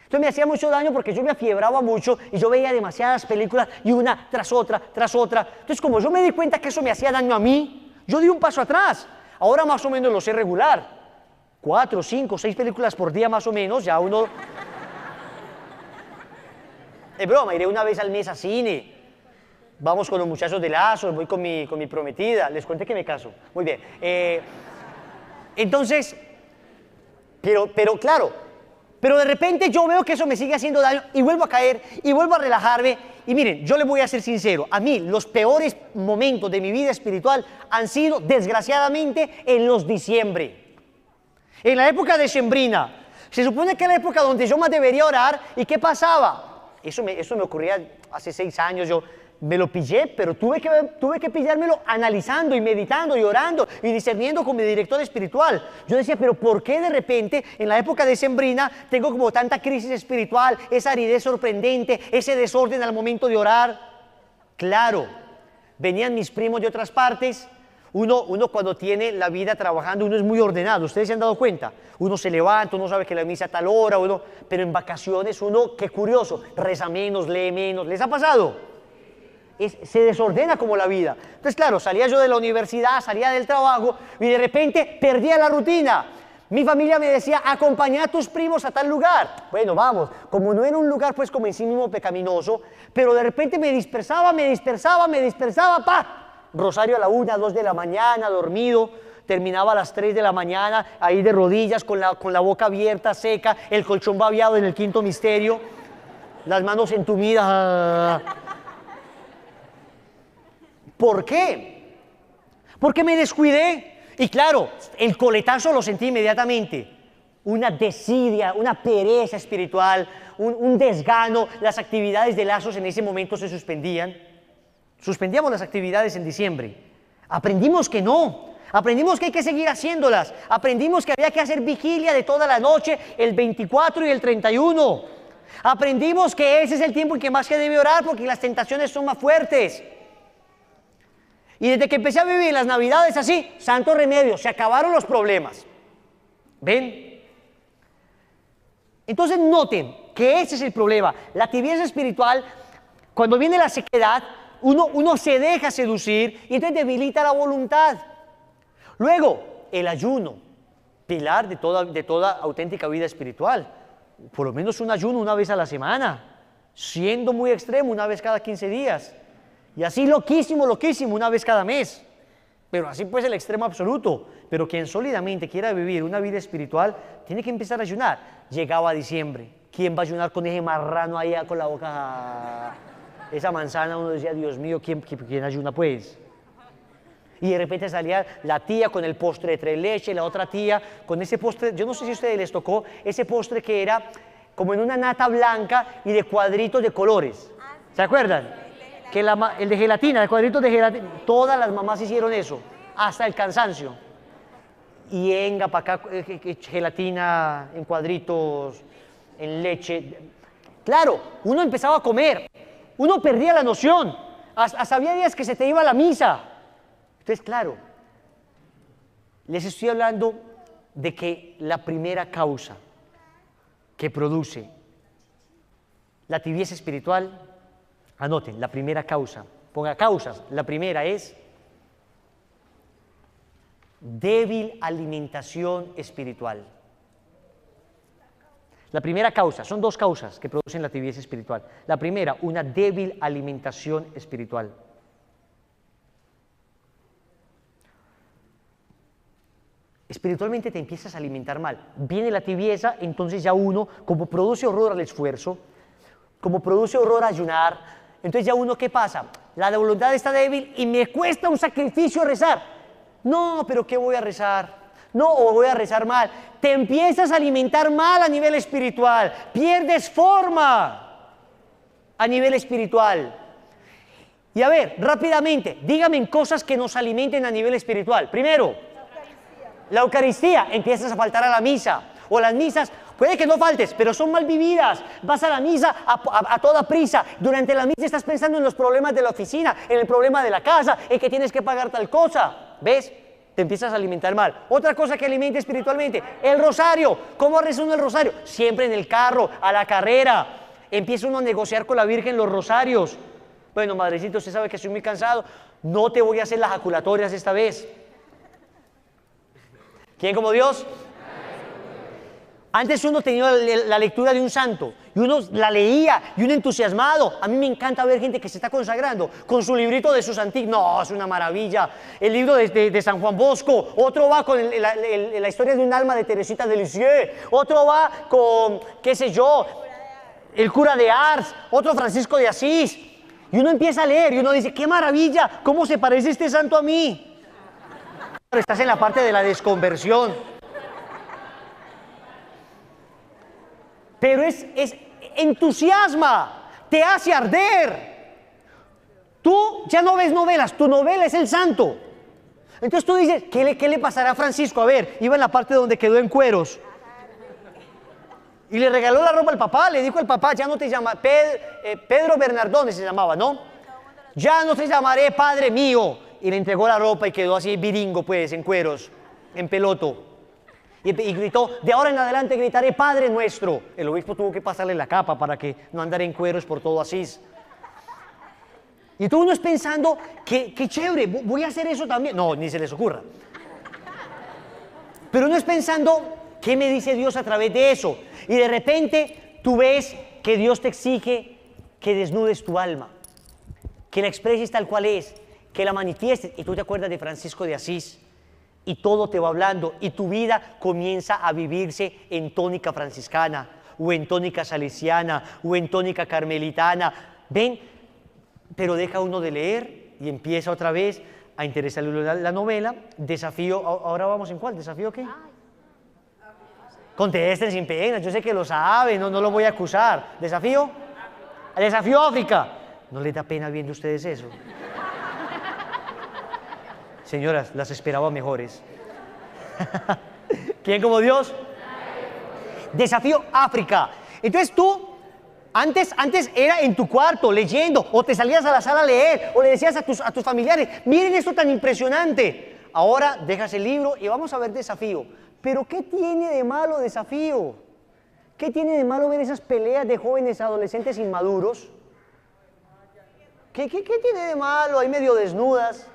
Entonces me hacía mucho daño porque yo me afiebraba mucho y yo veía demasiadas películas y una tras otra, tras otra. Entonces, como yo me di cuenta que eso me hacía daño a mí, yo di un paso atrás. Ahora más o menos lo sé regular. 4, 5, 6 películas por día más o menos. Ya uno... Es broma, iré una vez al mes a cine. Vamos con los muchachos de Lazo, voy con mi prometida. Les conté que me caso. Muy bien. Entonces, pero claro, pero de repente yo veo que eso me sigue haciendo daño y vuelvo a caer y vuelvo a relajarme. Y miren, yo les voy a ser sincero, a mí los peores momentos de mi vida espiritual han sido, desgraciadamente, en los diciembre. En la época decembrina. Se supone que era la época donde yo más debería orar. ¿Y qué pasaba? Eso me ocurría hace 6 años, yo me lo pillé, pero tuve que pillármelo analizando y meditando y orando y discerniendo con mi director espiritual. Yo decía, pero ¿por qué de repente en la época decembrina tengo como tanta crisis espiritual, esa aridez sorprendente, ese desorden al momento de orar? Claro, venían mis primos de otras partes. Uno cuando tiene la vida trabajando, uno es muy ordenado, ¿ustedes se han dado cuenta? Uno se levanta, uno sabe que la misa a tal hora, pero en vacaciones uno, qué curioso, reza menos, lee menos. ¿Les ha pasado? Se desordena como la vida. Entonces, claro, salía yo de la universidad, salía del trabajo y de repente perdía la rutina. Mi familia me decía, acompañá a tus primos a tal lugar. Bueno, vamos, como no era un lugar pues como en sí mismo pecaminoso, pero de repente me dispersaba, ¡pa! Rosario a la 1, 2 de la mañana, dormido, terminaba a las 3 de la mañana, ahí de rodillas, con la boca abierta, seca, el colchón babeado en el quinto misterio, las manos entumidas. ¿Por qué? Porque me descuidé. Y claro, el coletazo lo sentí inmediatamente. Una desidia, una pereza espiritual, un desgano. Las actividades de Lazos en ese momento se suspendían. Suspendíamos las actividades en diciembre. Aprendimos que no. Aprendimos que hay que seguir haciéndolas. Aprendimos que había que hacer vigilia de toda la noche, el 24 y el 31. Aprendimos que ese es el tiempo en que más se debe orar porque las tentaciones son más fuertes. Y desde que empecé a vivir las Navidades así, santo remedio, se acabaron los problemas. ¿Ven? Entonces noten que ese es el problema. La tibieza espiritual, cuando viene la sequedad, uno se deja seducir y entonces debilita la voluntad. Luego, el ayuno, pilar de toda auténtica vida espiritual. Por lo menos un ayuno una vez a la semana, siendo muy extremo, una vez cada 15 días. Y así loquísimo, una vez cada mes. Pero así pues el extremo absoluto. Pero quien sólidamente quiera vivir una vida espiritual, tiene que empezar a ayunar. Llegaba diciembre. ¿Quién va a ayunar con ese marrano allá con la boca? Esa manzana, uno decía, Dios mío, ¿quién ayuna pues? Y de repente salía la tía con el postre de tres leches, la otra tía con ese postre, yo no sé si a ustedes les tocó, ese postre que era como en una nata blanca y de cuadritos de colores. ¿Se acuerdan? Que el de gelatina, de cuadritos de gelatina, todas las mamás hicieron eso, hasta el cansancio. Y venga para acá, gelatina en cuadritos, en leche. Claro, uno empezaba a comer, uno perdía la noción, hasta había días que se te iba a la misa. Entonces, claro, les estoy hablando de que la primera causa que produce la tibieza espiritual, anoten, la primera causa, ponga causas, la primera es débil alimentación espiritual. La primera causa, son dos causas que producen la tibieza espiritual. La primera, una débil alimentación espiritual. Espiritualmente te empiezas a alimentar mal. Viene la tibieza, entonces ya uno, como produce horror al esfuerzo, como produce horror a ayunar, entonces ya uno, ¿qué pasa? La voluntad está débil y me cuesta un sacrificio rezar. No, pero ¿qué voy a rezar? No, o voy a rezar mal. Te empiezas a alimentar mal a nivel espiritual. Pierdes forma a nivel espiritual. Y a ver, rápidamente, díganme en cosas que nos alimenten a nivel espiritual. Primero, la Eucaristía. Empiezas a faltar a la misa. O las misas, puede que no faltes, pero son mal vividas. Vas a la misa a toda prisa. Durante la misa estás pensando en los problemas de la oficina, en el problema de la casa, en que tienes que pagar tal cosa. ¿Ves? Te empiezas a alimentar mal. Otra cosa que alimenta espiritualmente, el rosario. ¿Cómo reza uno el rosario? Siempre en el carro, a la carrera. Empieza uno a negociar con la Virgen los rosarios. Bueno, madrecito, usted sabe que estoy muy cansado. No te voy a hacer las jaculatorias esta vez. ¿Quién como Dios? Antes uno tenía la lectura de un santo y uno la leía y uno entusiasmado. A mí me encanta ver gente que se está consagrando con su librito de sus antiguos. No, es una maravilla. El libro de San Juan Bosco. Otro va con la historia de un alma de Teresita de Lisieux. Otro va con, qué sé yo, el cura de Ars. Otro Francisco de Asís. Y uno empieza a leer y uno dice, qué maravilla, ¿cómo se parece este santo a mí? Pero estás en la parte de la desconversión. Pero es entusiasma, te hace arder. Tú ya no ves novelas, tu novela es el santo. Entonces tú dices, ¿qué le pasará a Francisco? A ver, iba en la parte donde quedó en cueros. Y le regaló la ropa al papá, le dijo al papá, ya no te llamas, Pedro Bernardone se llamaba, ¿no? Ya no te llamaré Padre mío. Y le entregó la ropa y quedó así viringo, pues, en cueros, en peloto. Y gritó, de ahora en adelante gritaré Padre Nuestro. El obispo tuvo que pasarle la capa para que no andara en cueros por todo Asís. Y tú uno es pensando, qué chévere, voy a hacer eso también. No, ni se les ocurra. Pero uno es pensando, ¿qué me dice Dios a través de eso? Y de repente tú ves que Dios te exige que desnudes tu alma, que la expreses tal cual es, que la manifiestes. Y tú te acuerdas de Francisco de Asís. Y todo te va hablando y tu vida comienza a vivirse en tónica franciscana o en tónica salesiana o en tónica carmelitana. ¿Ven? Pero deja uno de leer y empieza otra vez a interesarle la novela. Desafío, ahora vamos en ¿cuál? ¿Desafío qué? Contesten sin pena, yo sé que lo saben, no lo voy a acusar. ¿Desafío? Desafío África. ¿No les da pena viendo ustedes eso? Señoras, las esperaba mejores. ¿Quién como Dios? Desafío África. Entonces tú, antes era en tu cuarto leyendo, o te salías a la sala a leer, o le decías a tus familiares, miren esto tan impresionante. Ahora dejas el libro y vamos a ver Desafío. Pero ¿qué tiene de malo Desafío? ¿Qué tiene de malo ver esas peleas de jóvenes adolescentes inmaduros? ¿Qué tiene de malo? Ahí medio desnudas.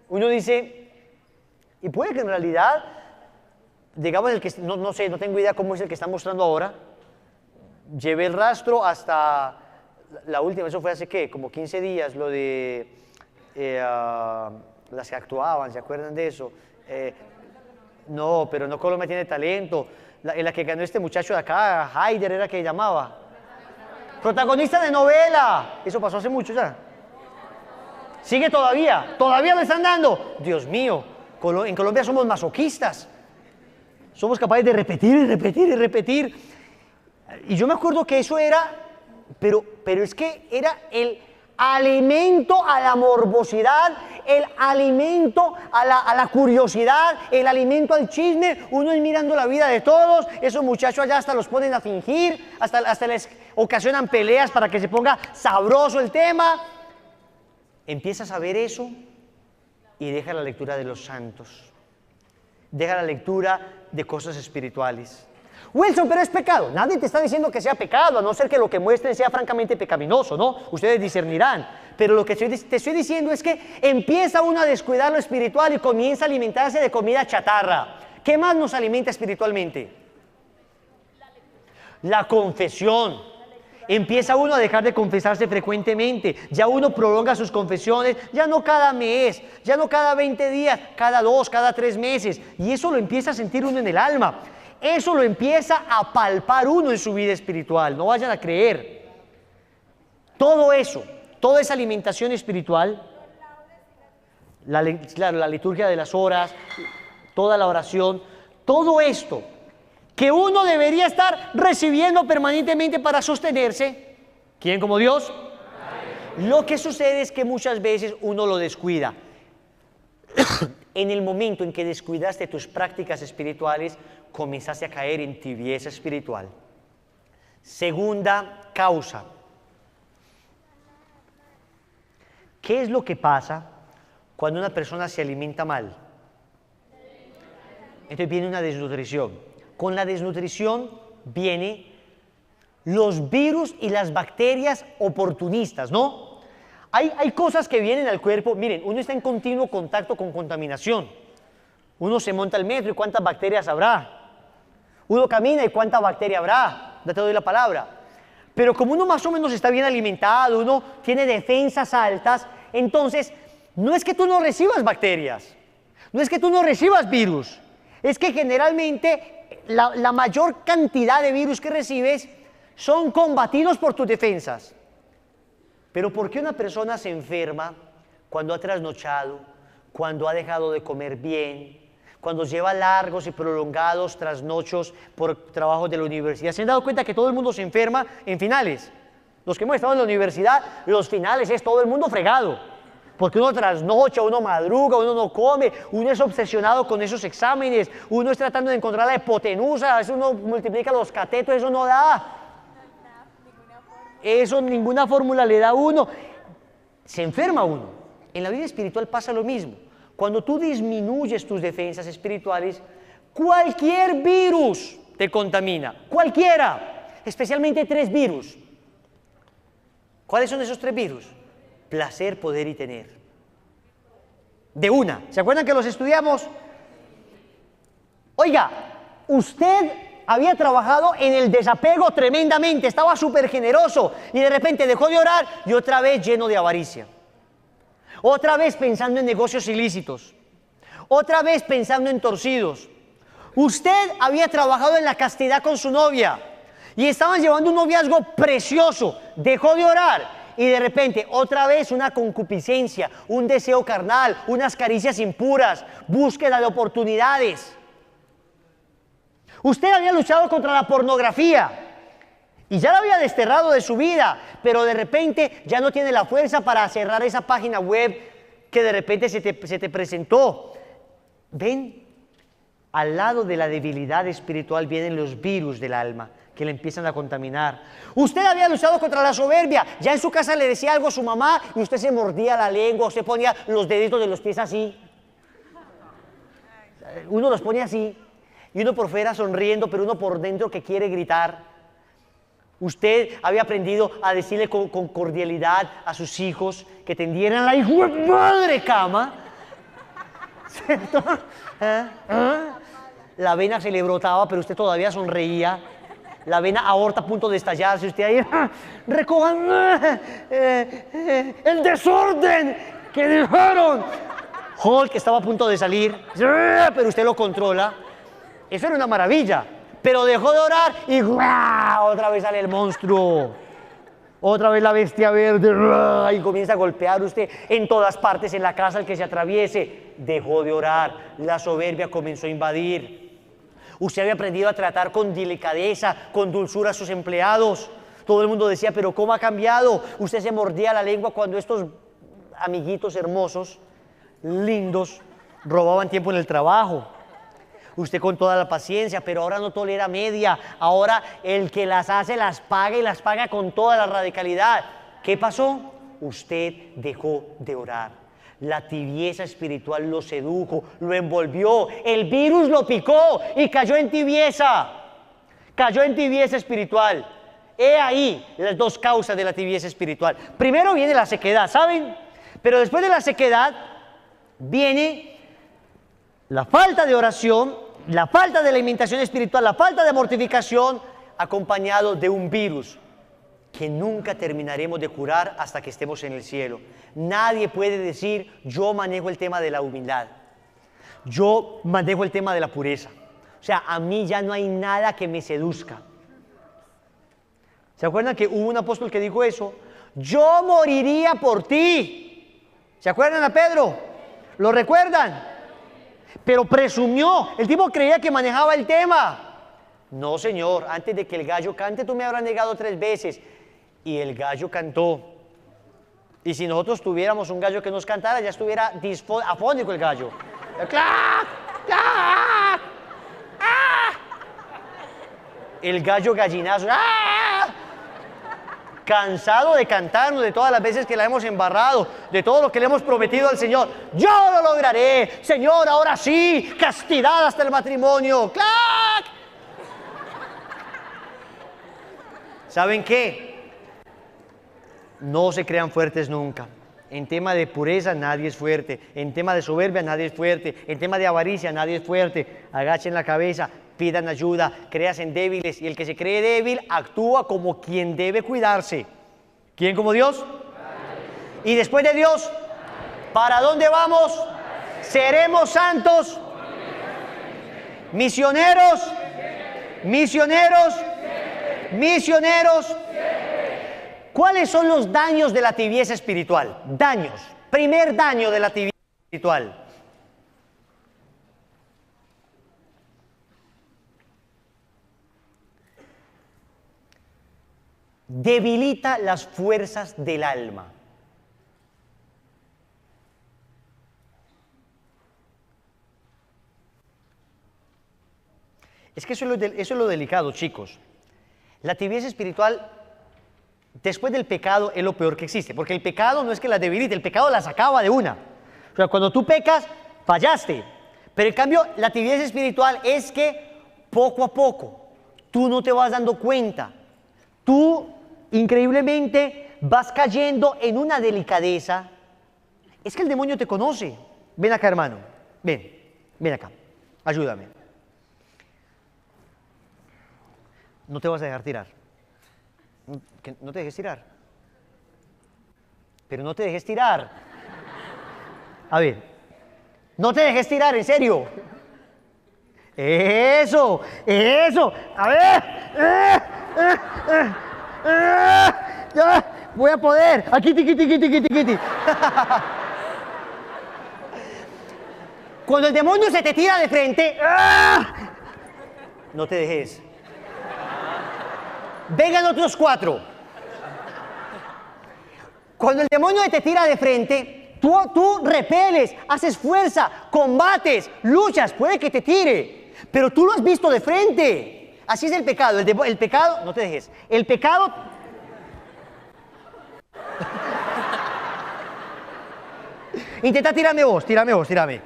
uno dice, y puede que en realidad, digamos, el que, no sé, no tengo idea cómo es el que está mostrando ahora, llevé el rastro hasta la última, eso fue hace ¿qué? Como 15 días, lo de las que actuaban, ¿se acuerdan de eso? No, pero no Colombia tiene talento. En la que ganó este muchacho de acá, Haider era que llamaba. Protagonista de novela. Eso pasó hace mucho ya. Sigue todavía lo están dando. Dios mío, en Colombia somos masoquistas. Somos capaces de repetir y repetir y repetir. Y yo me acuerdo que eso era, pero es que era el alimento a la morbosidad, el alimento a la curiosidad, el alimento al chisme. Uno es mirando la vida de todos, esos muchachos allá hasta los ponen a fingir, hasta les ocasionan peleas para que se ponga sabroso el tema. Empiezas a ver eso y deja la lectura de los santos, deja la lectura de cosas espirituales. Wilson, pero es pecado. Nadie te está diciendo que sea pecado, a no ser que lo que muestren sea francamente pecaminoso, ¿no? Ustedes discernirán. Pero lo que te estoy diciendo es que empieza uno a descuidar lo espiritual y comienza a alimentarse de comida chatarra. ¿Qué más nos alimenta espiritualmente? La confesión. Empieza uno a dejar de confesarse frecuentemente. Ya uno prolonga sus confesiones, ya no cada mes, ya no cada 20 días, cada 2, cada 3 meses. Y eso lo empieza a sentir uno en el alma. Eso lo empieza a palpar uno en su vida espiritual. No vayan a creer. Todo eso, toda esa alimentación espiritual, claro, la liturgia de las horas, toda la oración, todo esto que uno debería estar recibiendo permanentemente para sostenerse. ¿Quién como Dios? Lo que sucede es que muchas veces uno lo descuida. En el momento en que descuidaste tus prácticas espirituales, comenzaste a caer en tibieza espiritual. Segunda causa. ¿Qué es lo que pasa cuando una persona se alimenta mal? Entonces viene una desnutrición. Con la desnutrición viene los virus y las bacterias oportunistas, ¿no? Hay cosas que vienen al cuerpo. Miren, uno está en continuo contacto con contaminación. Uno se monta al metro y cuántas bacterias habrá. Uno camina y cuánta bacteria habrá. Ya te doy la palabra. Pero como uno más o menos está bien alimentado, uno tiene defensas altas, entonces no es que tú no recibas bacterias, no es que tú no recibas virus, es que generalmente la mayor cantidad de virus que recibes son combatidos por tus defensas. Pero ¿por qué una persona se enferma cuando ha trasnochado, cuando ha dejado de comer bien, cuando lleva largos y prolongados trasnochos por trabajos de la universidad? ¿Se han dado cuenta que todo el mundo se enferma en finales? Los que hemos estado en la universidad, los finales es todo el mundo fregado. Porque uno trasnocha, uno madruga, uno no come, uno es obsesionado con esos exámenes, uno está tratando de encontrar la hipotenusa, a veces uno multiplica los catetos, eso no da. Eso ninguna fórmula le da a uno. Se enferma uno. En la vida espiritual pasa lo mismo. Cuando tú disminuyes tus defensas espirituales, cualquier virus te contamina. Cualquiera. Especialmente 3 virus. ¿Cuáles son esos 3 virus? Placer, poder y tener. De una. ¿Se acuerdan que los estudiamos? Oiga, usted había trabajado en el desapego tremendamente, estaba súper generoso y de repente dejó de orar y otra vez lleno de avaricia. Otra vez pensando en negocios ilícitos. Otra vez pensando en torcidos. Usted había trabajado en la castidad con su novia y estaban llevando un noviazgo precioso. Dejó de orar y de repente otra vez una concupiscencia, un deseo carnal, unas caricias impuras, búsqueda de oportunidades. Usted había luchado contra la pornografía y ya la había desterrado de su vida, pero de repente ya no tiene la fuerza para cerrar esa página web que de repente se te presentó. ¿Ven? Al lado de la debilidad espiritual vienen los virus del alma que le empiezan a contaminar. Usted había luchado contra la soberbia, ya en su casa le decía algo a su mamá y usted se mordía la lengua, usted ponía los deditos de los pies así. Uno los pone así. Y uno por fuera sonriendo, pero uno por dentro que quiere gritar. Usted había aprendido a decirle con cordialidad a sus hijos que tendieran la hijo de madre cama. ¿cierto? La vena se le brotaba, pero usted todavía sonreía. La vena aorta a punto de estallarse. Usted ahí, recojan el desorden que dejaron. Hulk estaba a punto de salir, pero usted lo controla. Eso era una maravilla. Pero dejó de orar y ¡guau! Otra vez sale el monstruo. Otra vez la bestia verde y comienza a golpear usted en todas partes, en la casa al que se atraviese. Dejó de orar, la soberbia comenzó a invadir. Usted había aprendido a tratar con delicadeza, con dulzura a sus empleados. Todo el mundo decía, pero ¿cómo ha cambiado? Usted se mordía la lengua cuando estos amiguitos hermosos, lindos, robaban tiempo en el trabajo. Usted con toda la paciencia, pero ahora no tolera media. Ahora el que las hace las paga y las paga con toda la radicalidad. ¿Qué pasó? Usted dejó de orar. La tibieza espiritual lo sedujo, lo envolvió. El virus lo picó y cayó en tibieza. Cayó en tibieza espiritual. He ahí las dos causas de la tibieza espiritual. Primero viene la sequedad, ¿saben? Pero después de la sequedad viene la falta de oración, la falta de alimentación espiritual, la falta de mortificación, acompañado de un virus que nunca terminaremos de curar hasta que estemos en el cielo. Nadie puede decir, yo manejo el tema de la humildad, yo manejo el tema de la pureza. O sea, a mí ya no hay nada que me seduzca. ¿Se acuerdan que hubo un apóstol que dijo eso? Yo moriría por ti. ¿Se acuerdan a Pedro? ¿Lo recuerdan? Pero presumió, el tipo creía que manejaba el tema. No, Señor, antes de que el gallo cante, tú me habrás negado 3 veces. Y el gallo cantó. Y si nosotros tuviéramos un gallo que nos cantara, ya estuviera afónico el gallo. ¡Clac! ¡Clac! ¡Ah! El gallo gallinazo. ¡Ah! Cansado de cantarnos, de todas las veces que la hemos embarrado, de todo lo que le hemos prometido al Señor. Yo lo lograré, Señor, ahora sí, castidad hasta el matrimonio. ¡Clac! ¿Saben qué? No se crean fuertes nunca. En tema de pureza nadie es fuerte, en tema de soberbia nadie es fuerte, en tema de avaricia nadie es fuerte. Agachen la cabeza, pidan ayuda, créanse débiles, y el que se cree débil actúa como quien debe cuidarse. ¿Quién como Dios? Y después de Dios, ¿para dónde vamos? Seremos santos, misioneros, misioneros, misioneros. ¿Cuáles son los daños de la tibieza espiritual? Daños. Primer daño de la tibieza espiritual. Debilita las fuerzas del alma. Es que eso es lo delicado, chicos. La tibieza espiritual, después del pecado, es lo peor que existe. Porque el pecado no es que la debilite, el pecado la sacaba de una. O sea, cuando tú pecas, fallaste. Pero en cambio, la tibieza espiritual es que poco a poco, tú no te vas dando cuenta. Tú, increíblemente, vas cayendo en una delicadeza. Es que el demonio te conoce. Ven acá, hermano. Ven acá. Ayúdame. No te vas a dejar tirar. No te dejes tirar. Pero no te dejes tirar. A ver. No te dejes tirar, en serio. Eso. A ver. Ya, voy a poder. Aquí, tiquiti. Cuando el demonio se te tira de frente, no te dejes. Vengan otros 4. Cuando el demonio te tira de frente, tú repeles, haces fuerza, combates, luchas, puede que te tire, pero tú lo has visto de frente. Así es el pecado. El pecado, no te dejes. El pecado. Intenta tirarme vos, tírame.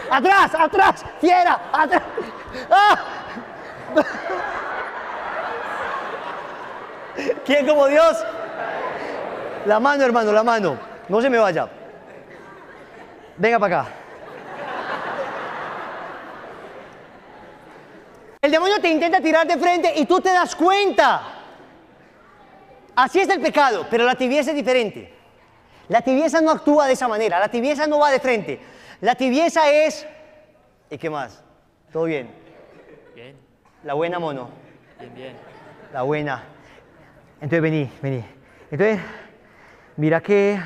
Atrás, fiera, atrás. ¡Ah! ¿Quién como Dios? La mano, hermano, la mano. No se me vaya. Venga para acá. El demonio te intenta tirar de frente y tú te das cuenta. Así es el pecado, pero la tibieza es diferente. La tibieza no actúa de esa manera, la tibieza no va de frente. La tibieza es... ¿Y qué más? ¿Todo bien? Bien, La buena, mono. bien, bien. La buena. Entonces vení. Entonces, mira que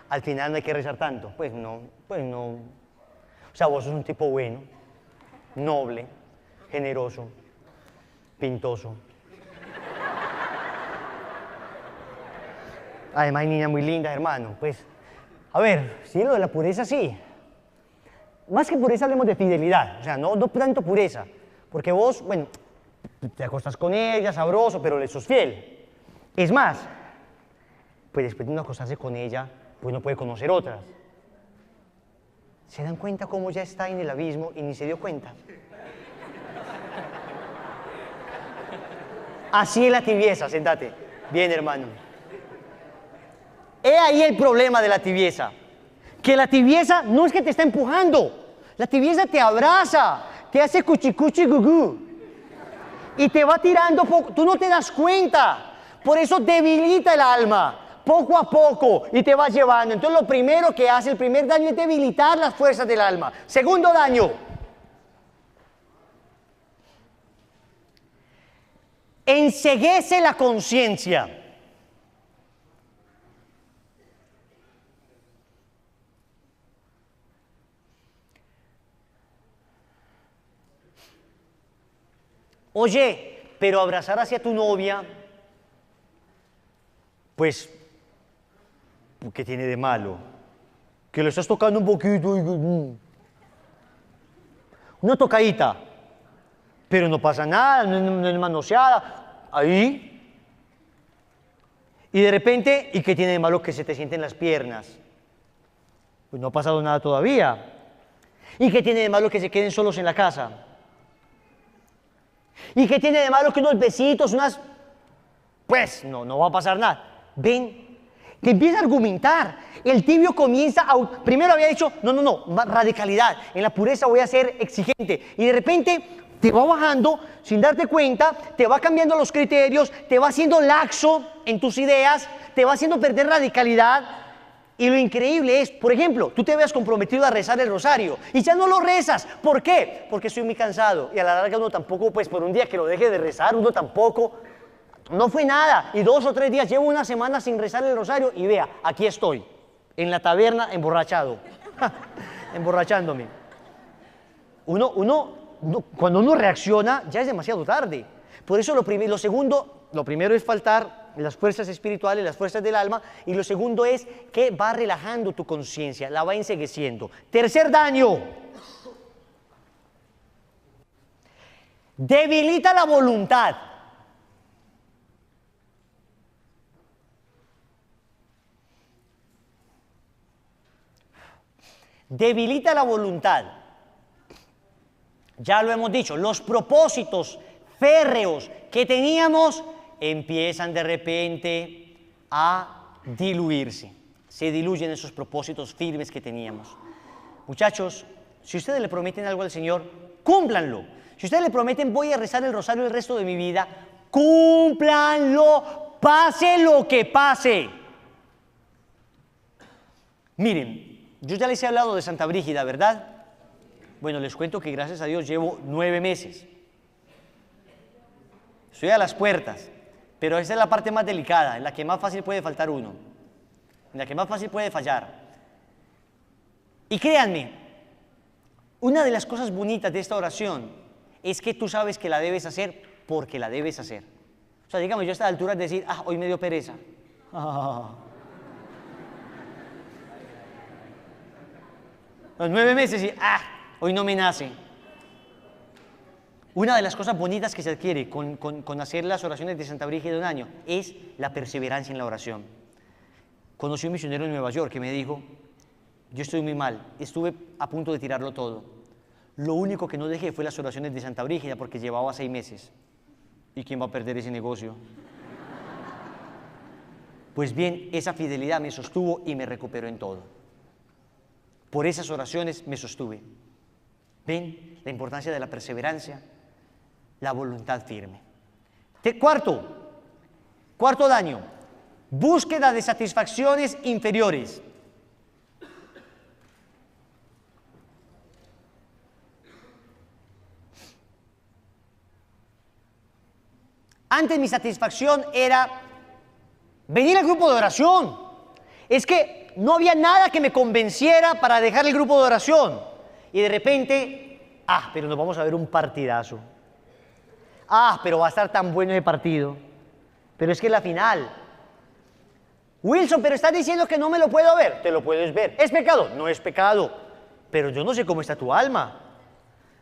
al final no hay que rezar tanto. Pues no. O sea, vos sos un tipo bueno, noble, generoso, pintoso. Además hay niñas muy lindas, hermano. Pues, a ver, sí, lo de la pureza sí. Más que pureza hablemos de fidelidad. O sea, no tanto pureza. Porque vos, bueno, te acostas con ella, sabroso, pero le sos fiel. Es más, pues después de uno acostarse con ella, pues uno puede conocer otras. ¿Se dan cuenta cómo ya está en el abismo y ni se dio cuenta? Así es la tibieza, sentate. Bien, hermano. He ahí el problema de la tibieza. Que la tibieza no es que te está empujando. La tibieza te abraza, te hace cuchicuchi gugú. Y te va tirando poco. Tú no te das cuenta. Por eso debilita el alma, poco a poco, y te va llevando. Entonces lo primero que hace, el primer daño es debilitar las fuerzas del alma. Segundo daño. Enceguece la conciencia. Oye, pero abrazar hacia tu novia, pues, ¿qué tiene de malo? Que le estás tocando un poquito y... Una tocadita, pero no pasa nada, no es manoseada, ahí. Y de repente, ¿y qué tiene de malo que se te sienten las piernas? Pues no ha pasado nada todavía. ¿Y qué tiene de malo que se queden solos en la casa? ¿Y qué tiene de malo que unos besitos, unas... Pues no va a pasar nada. Ven, te empieza a argumentar. El tibio comienza a... Primero había dicho, no, radicalidad. En la pureza voy a ser exigente. Y de repente te va bajando sin darte cuenta, te va cambiando los criterios, te va haciendo laxo en tus ideas, te va haciendo perder radicalidad. Y lo increíble es, por ejemplo, tú te habías comprometido a rezar el rosario y ya no lo rezas. ¿Por qué? Porque estoy muy cansado y a la larga uno tampoco, pues por un día que lo deje de rezar, uno tampoco, no fue nada. Y 2 o 3 días, llevo una semana sin rezar el rosario y vea, aquí estoy, en la taberna emborrachado, emborrachándome. Cuando uno reacciona, ya es demasiado tarde. Por eso lo primero es faltar las fuerzas espirituales, las fuerzas del alma, y lo segundo es que va relajando tu conciencia, la va encegueciendo. Tercer daño, debilita la voluntad. Debilita la voluntad. Ya lo hemos dicho, los propósitos férreos que teníamos empiezan de repente a diluirse. Se diluyen esos propósitos firmes que teníamos. Muchachos, si ustedes le prometen algo al Señor, cúmplanlo. Si ustedes le prometen voy a rezar el rosario el resto de mi vida, cúmplanlo, pase lo que pase. Miren, yo ya les he hablado de Santa Brígida, ¿verdad? Bueno, les cuento que gracias a Dios llevo 9 meses. Estoy a las puertas. Pero esa es la parte más delicada, en la que más fácil puede faltar uno, en la que más fácil puede fallar. Y créanme, una de las cosas bonitas de esta oración es que tú sabes que la debes hacer porque la debes hacer. O sea, digamos, yo a esta altura es decir, hoy me dio pereza. Los 9 meses y, hoy no me nace. Una de las cosas bonitas que se adquiere con hacer las oraciones de Santa Brígida de un año es la perseverancia en la oración. Conocí a un misionero en Nueva York que me dijo, yo estoy muy mal, estuve a punto de tirarlo todo. Lo único que no dejé fue las oraciones de Santa Brígida porque llevaba 6 meses. ¿Y quién va a perder ese negocio? Pues bien, esa fidelidad me sostuvo y me recuperó en todo. Por esas oraciones me sostuve. ¿Ven la importancia de la perseverancia? La voluntad firme. Cuarto daño, búsqueda de satisfacciones inferiores. Antes mi satisfacción era venir al grupo de oración. Es que no había nada que me convenciera para dejar el grupo de oración. Y de repente, pero nos vamos a ver un partidazo. Pero va a estar tan bueno ese partido. Pero es que es la final. Wilson, pero estás diciendo que no me lo puedo ver. Te lo puedes ver. ¿Es pecado? No es pecado. Pero yo no sé cómo está tu alma.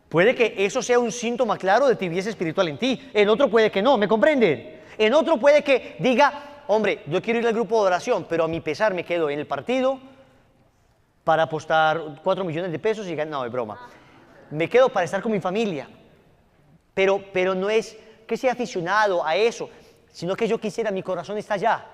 Puede que eso sea un síntoma claro de tibieza espiritual en ti. En otro puede que no, ¿me comprenden? En otro puede que diga, hombre, yo quiero ir al grupo de oración, pero a mi pesar me quedo en el partido para apostar 4 millones de pesos y ganar. No, es broma. Me quedo para estar con mi familia. Pero no es que sea aficionado a eso, sino que yo quisiera, mi corazón está allá.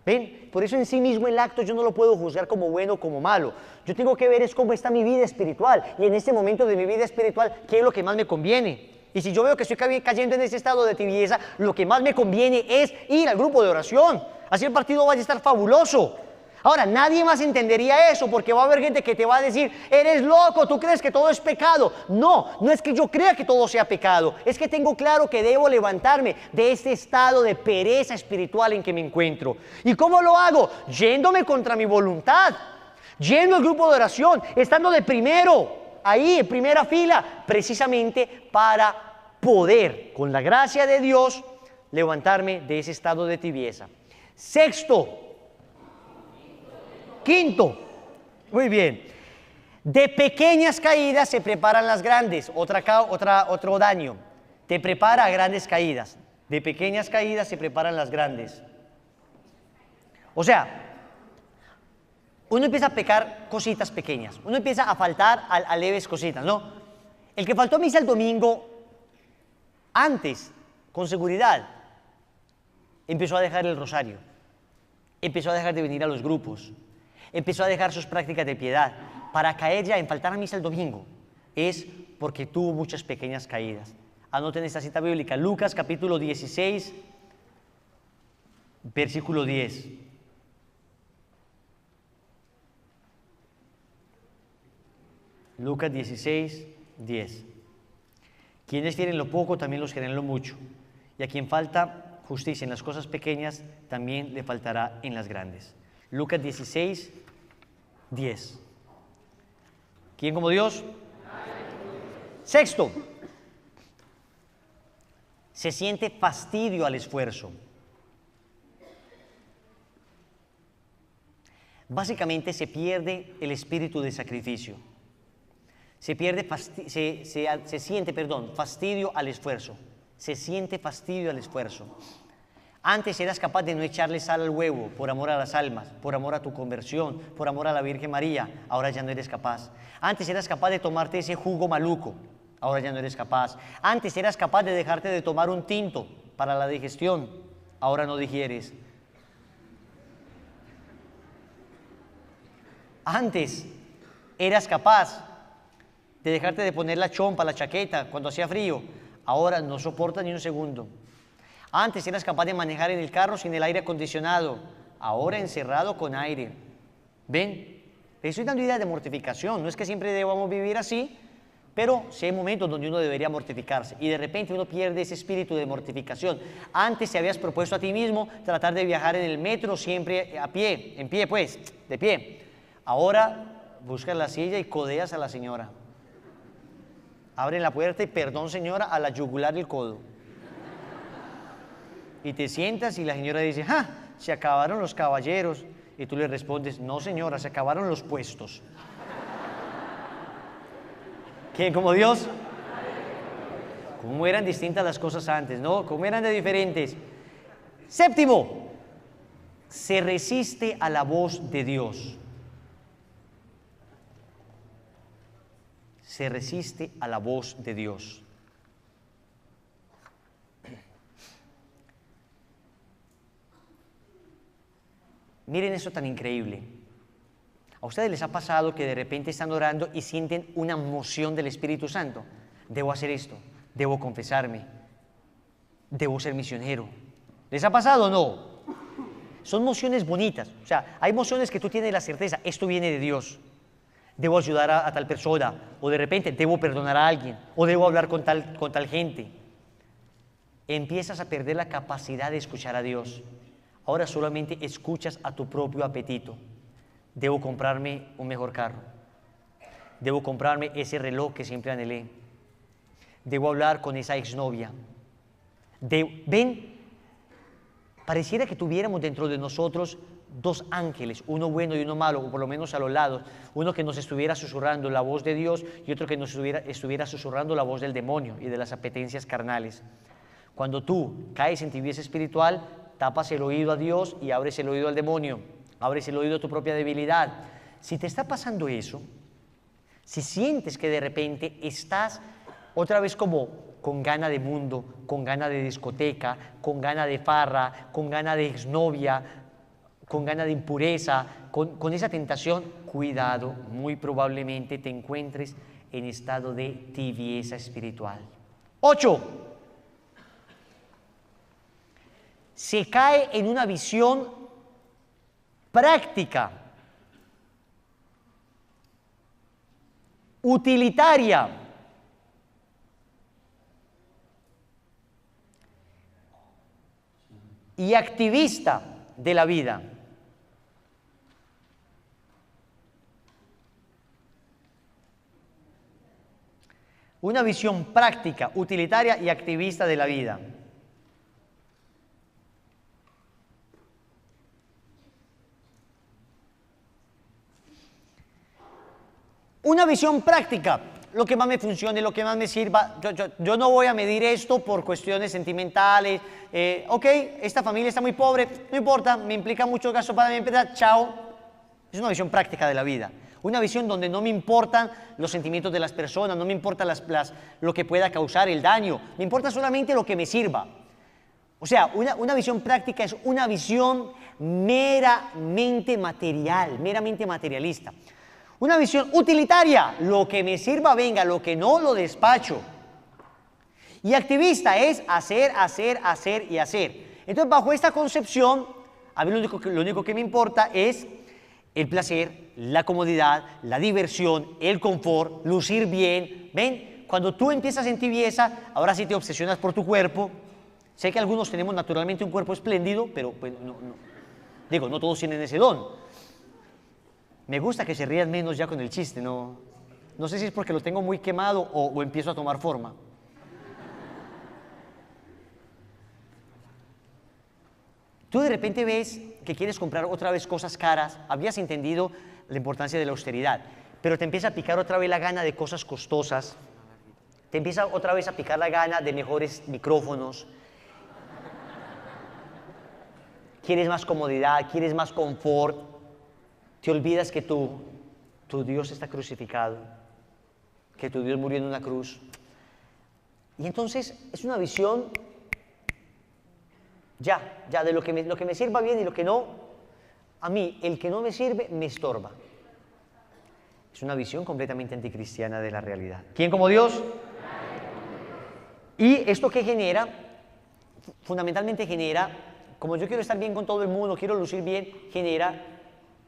¿Ven? Por eso en sí mismo el acto yo no lo puedo juzgar como bueno o como malo. Yo tengo que ver es cómo está mi vida espiritual. Y en este momento de mi vida espiritual, ¿qué es lo que más me conviene? Y si yo veo que estoy cayendo en ese estado de tibieza, lo que más me conviene es ir al grupo de oración. Así el partido vaya a estar fabuloso. Ahora, nadie más entendería eso porque va a haber gente que te va a decir, eres loco, tú crees que todo es pecado. No, no es que yo crea que todo sea pecado, es que tengo claro que debo levantarme de este estado de pereza espiritual en que me encuentro. ¿Y cómo lo hago? Yéndome contra mi voluntad, yendo al grupo de oración, estando de primero, ahí en primera fila, precisamente para poder, con la gracia de Dios, levantarme de ese estado de tibieza. Quinto, muy bien, de pequeñas caídas se preparan las grandes. Otro daño, te prepara a grandes caídas. De pequeñas caídas se preparan las grandes. O sea, uno empieza a pecar cositas pequeñas, uno empieza a faltar a leves cositas, ¿no? El que faltó a misa el domingo, antes, con seguridad, empezó a dejar el rosario, empezó a dejar de venir a los grupos, empezó a dejar sus prácticas de piedad. Para caer ya en faltar a misa el domingo es porque tuvo muchas pequeñas caídas. Anoten esta cita bíblica, Lucas capítulo 16, versículo 10. Lucas 16, 10. Quienes quieren lo poco, también los quieren lo mucho. Y a quien falta justicia en las cosas pequeñas, también le faltará en las grandes. Lucas 16, 10. ¿Quién como Dios? Sexto, se siente fastidio al esfuerzo. Básicamente se pierde el espíritu de sacrificio. Se siente fastidio al esfuerzo. Se siente fastidio al esfuerzo. Antes eras capaz de no echarle sal al huevo por amor a las almas, por amor a tu conversión, por amor a la Virgen María. Ahora ya no eres capaz. Antes eras capaz de tomarte ese jugo maluco. Ahora ya no eres capaz. Antes eras capaz de dejarte de tomar un tinto para la digestión. Ahora no digieres. Antes eras capaz de dejarte de poner la chompa, la chaqueta cuando hacía frío. Ahora no soportas ni un segundo. Antes eras capaz de manejar en el carro sin el aire acondicionado, ahora encerrado con aire. ¿Ven? Les estoy dando ideas de mortificación. No es que siempre debamos vivir así, pero sí hay momentos donde uno debería mortificarse y de repente uno pierde ese espíritu de mortificación. Antes te habías propuesto a ti mismo tratar de viajar en el metro siempre a pie, en pie pues, de pie. Ahora buscas la silla y codeas a la señora. Abren la puerta y perdón señora, a la yugular el codo. Y te sientas y la señora dice, se acabaron los caballeros. Y tú le respondes, no señora, se acabaron los puestos. ¿Quién como Dios? ¿Cómo eran distintas las cosas antes, no? ¿Cómo eran de diferentes? Séptimo, se resiste a la voz de Dios. Se resiste a la voz de Dios. Miren eso tan increíble. ¿A ustedes les ha pasado que de repente están orando y sienten una moción del Espíritu Santo? Debo hacer esto, debo confesarme, debo ser misionero. ¿Les ha pasado o no? Son mociones bonitas. O sea, hay mociones que tú tienes la certeza, esto viene de Dios. Debo ayudar a tal persona, o de repente debo perdonar a alguien, o debo hablar con tal gente. Empiezas a perder la capacidad de escuchar a Dios. Ahora solamente escuchas a tu propio apetito. Debo comprarme un mejor carro. Debo comprarme ese reloj que siempre anhelé. Debo hablar con esa exnovia. ¿Ven? Pareciera que tuviéramos dentro de nosotros dos ángeles, uno bueno y uno malo, o por lo menos a los lados. Uno que nos estuviera susurrando la voz de Dios y otro que nos estuviera susurrando la voz del demonio y de las apetencias carnales. Cuando tú caes en tibieza espiritual, tapas el oído a Dios y abres el oído al demonio, abres el oído a tu propia debilidad. Si te está pasando eso, si sientes que de repente estás otra vez como con gana de mundo, con gana de discoteca, con gana de farra, con gana de exnovia, con gana de impureza, con esa tentación, cuidado, muy probablemente te encuentres en estado de tibieza espiritual. 8. Se cae en una visión práctica, utilitaria, y activista de la vida. Una visión práctica, utilitaria y activista de la vida. Una visión práctica, lo que más me funcione, lo que más me sirva. Yo no voy a medir esto por cuestiones sentimentales. Ok, esta familia está muy pobre, no importa, me implica mucho gasto para mi empresa, chao. Es una visión práctica de la vida. Una visión donde no me importan los sentimientos de las personas, no me importa lo que pueda causar el daño, me importa solamente lo que me sirva. O sea, una visión práctica es una visión meramente material, meramente materialista. Una visión utilitaria, lo que me sirva venga, lo que no lo despacho. Y activista es hacer, hacer, hacer y hacer. Entonces, bajo esta concepción, a mí lo único que me importa es el placer, la comodidad, la diversión, el confort, lucir bien. ¿Ven? Cuando tú empiezas en tibieza, ahora sí te obsesionas por tu cuerpo. Sé que algunos tenemos naturalmente un cuerpo espléndido, pero pues, no todos tienen ese don. Me gusta que se rían menos ya con el chiste, no sé si es porque lo tengo muy quemado o empiezo a tomar forma. Tú de repente ves que quieres comprar otra vez cosas caras, habías entendido la importancia de la austeridad, pero te empieza a picar otra vez la gana de cosas costosas, te empieza otra vez a picar la gana de mejores micrófonos, quieres más comodidad, quieres más confort. Te olvidas que tu Dios está crucificado, que tu Dios murió en una cruz. Y entonces es una visión ya de lo que me sirva bien y lo que no. A mí, el que no me sirve, me estorba. Es una visión completamente anticristiana de la realidad. ¿Quién como Dios? Y esto que genera, fundamentalmente genera, como yo quiero estar bien con todo el mundo, quiero lucir bien, genera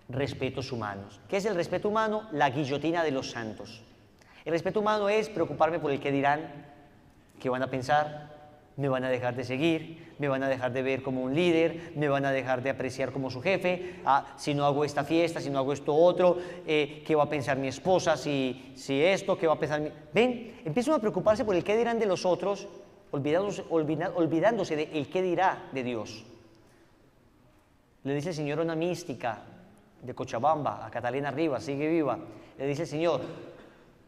respetos humanos. ¿Qué es el respeto humano? La guillotina de los santos. El respeto humano es preocuparme por el qué dirán, qué van a pensar, me van a dejar de seguir, me van a dejar de ver como un líder, me van a dejar de apreciar como su jefe, si no hago esta fiesta, si no hago esto otro, qué va a pensar mi esposa, si esto, qué va a pensar mi... ¿Ven? Empiezan a preocuparse por el qué dirán de los otros, olvidándose del qué dirá de Dios. Le dice el Señor a una mística de Cochabamba, a Catalina Rivas, sigue viva, le dice el Señor,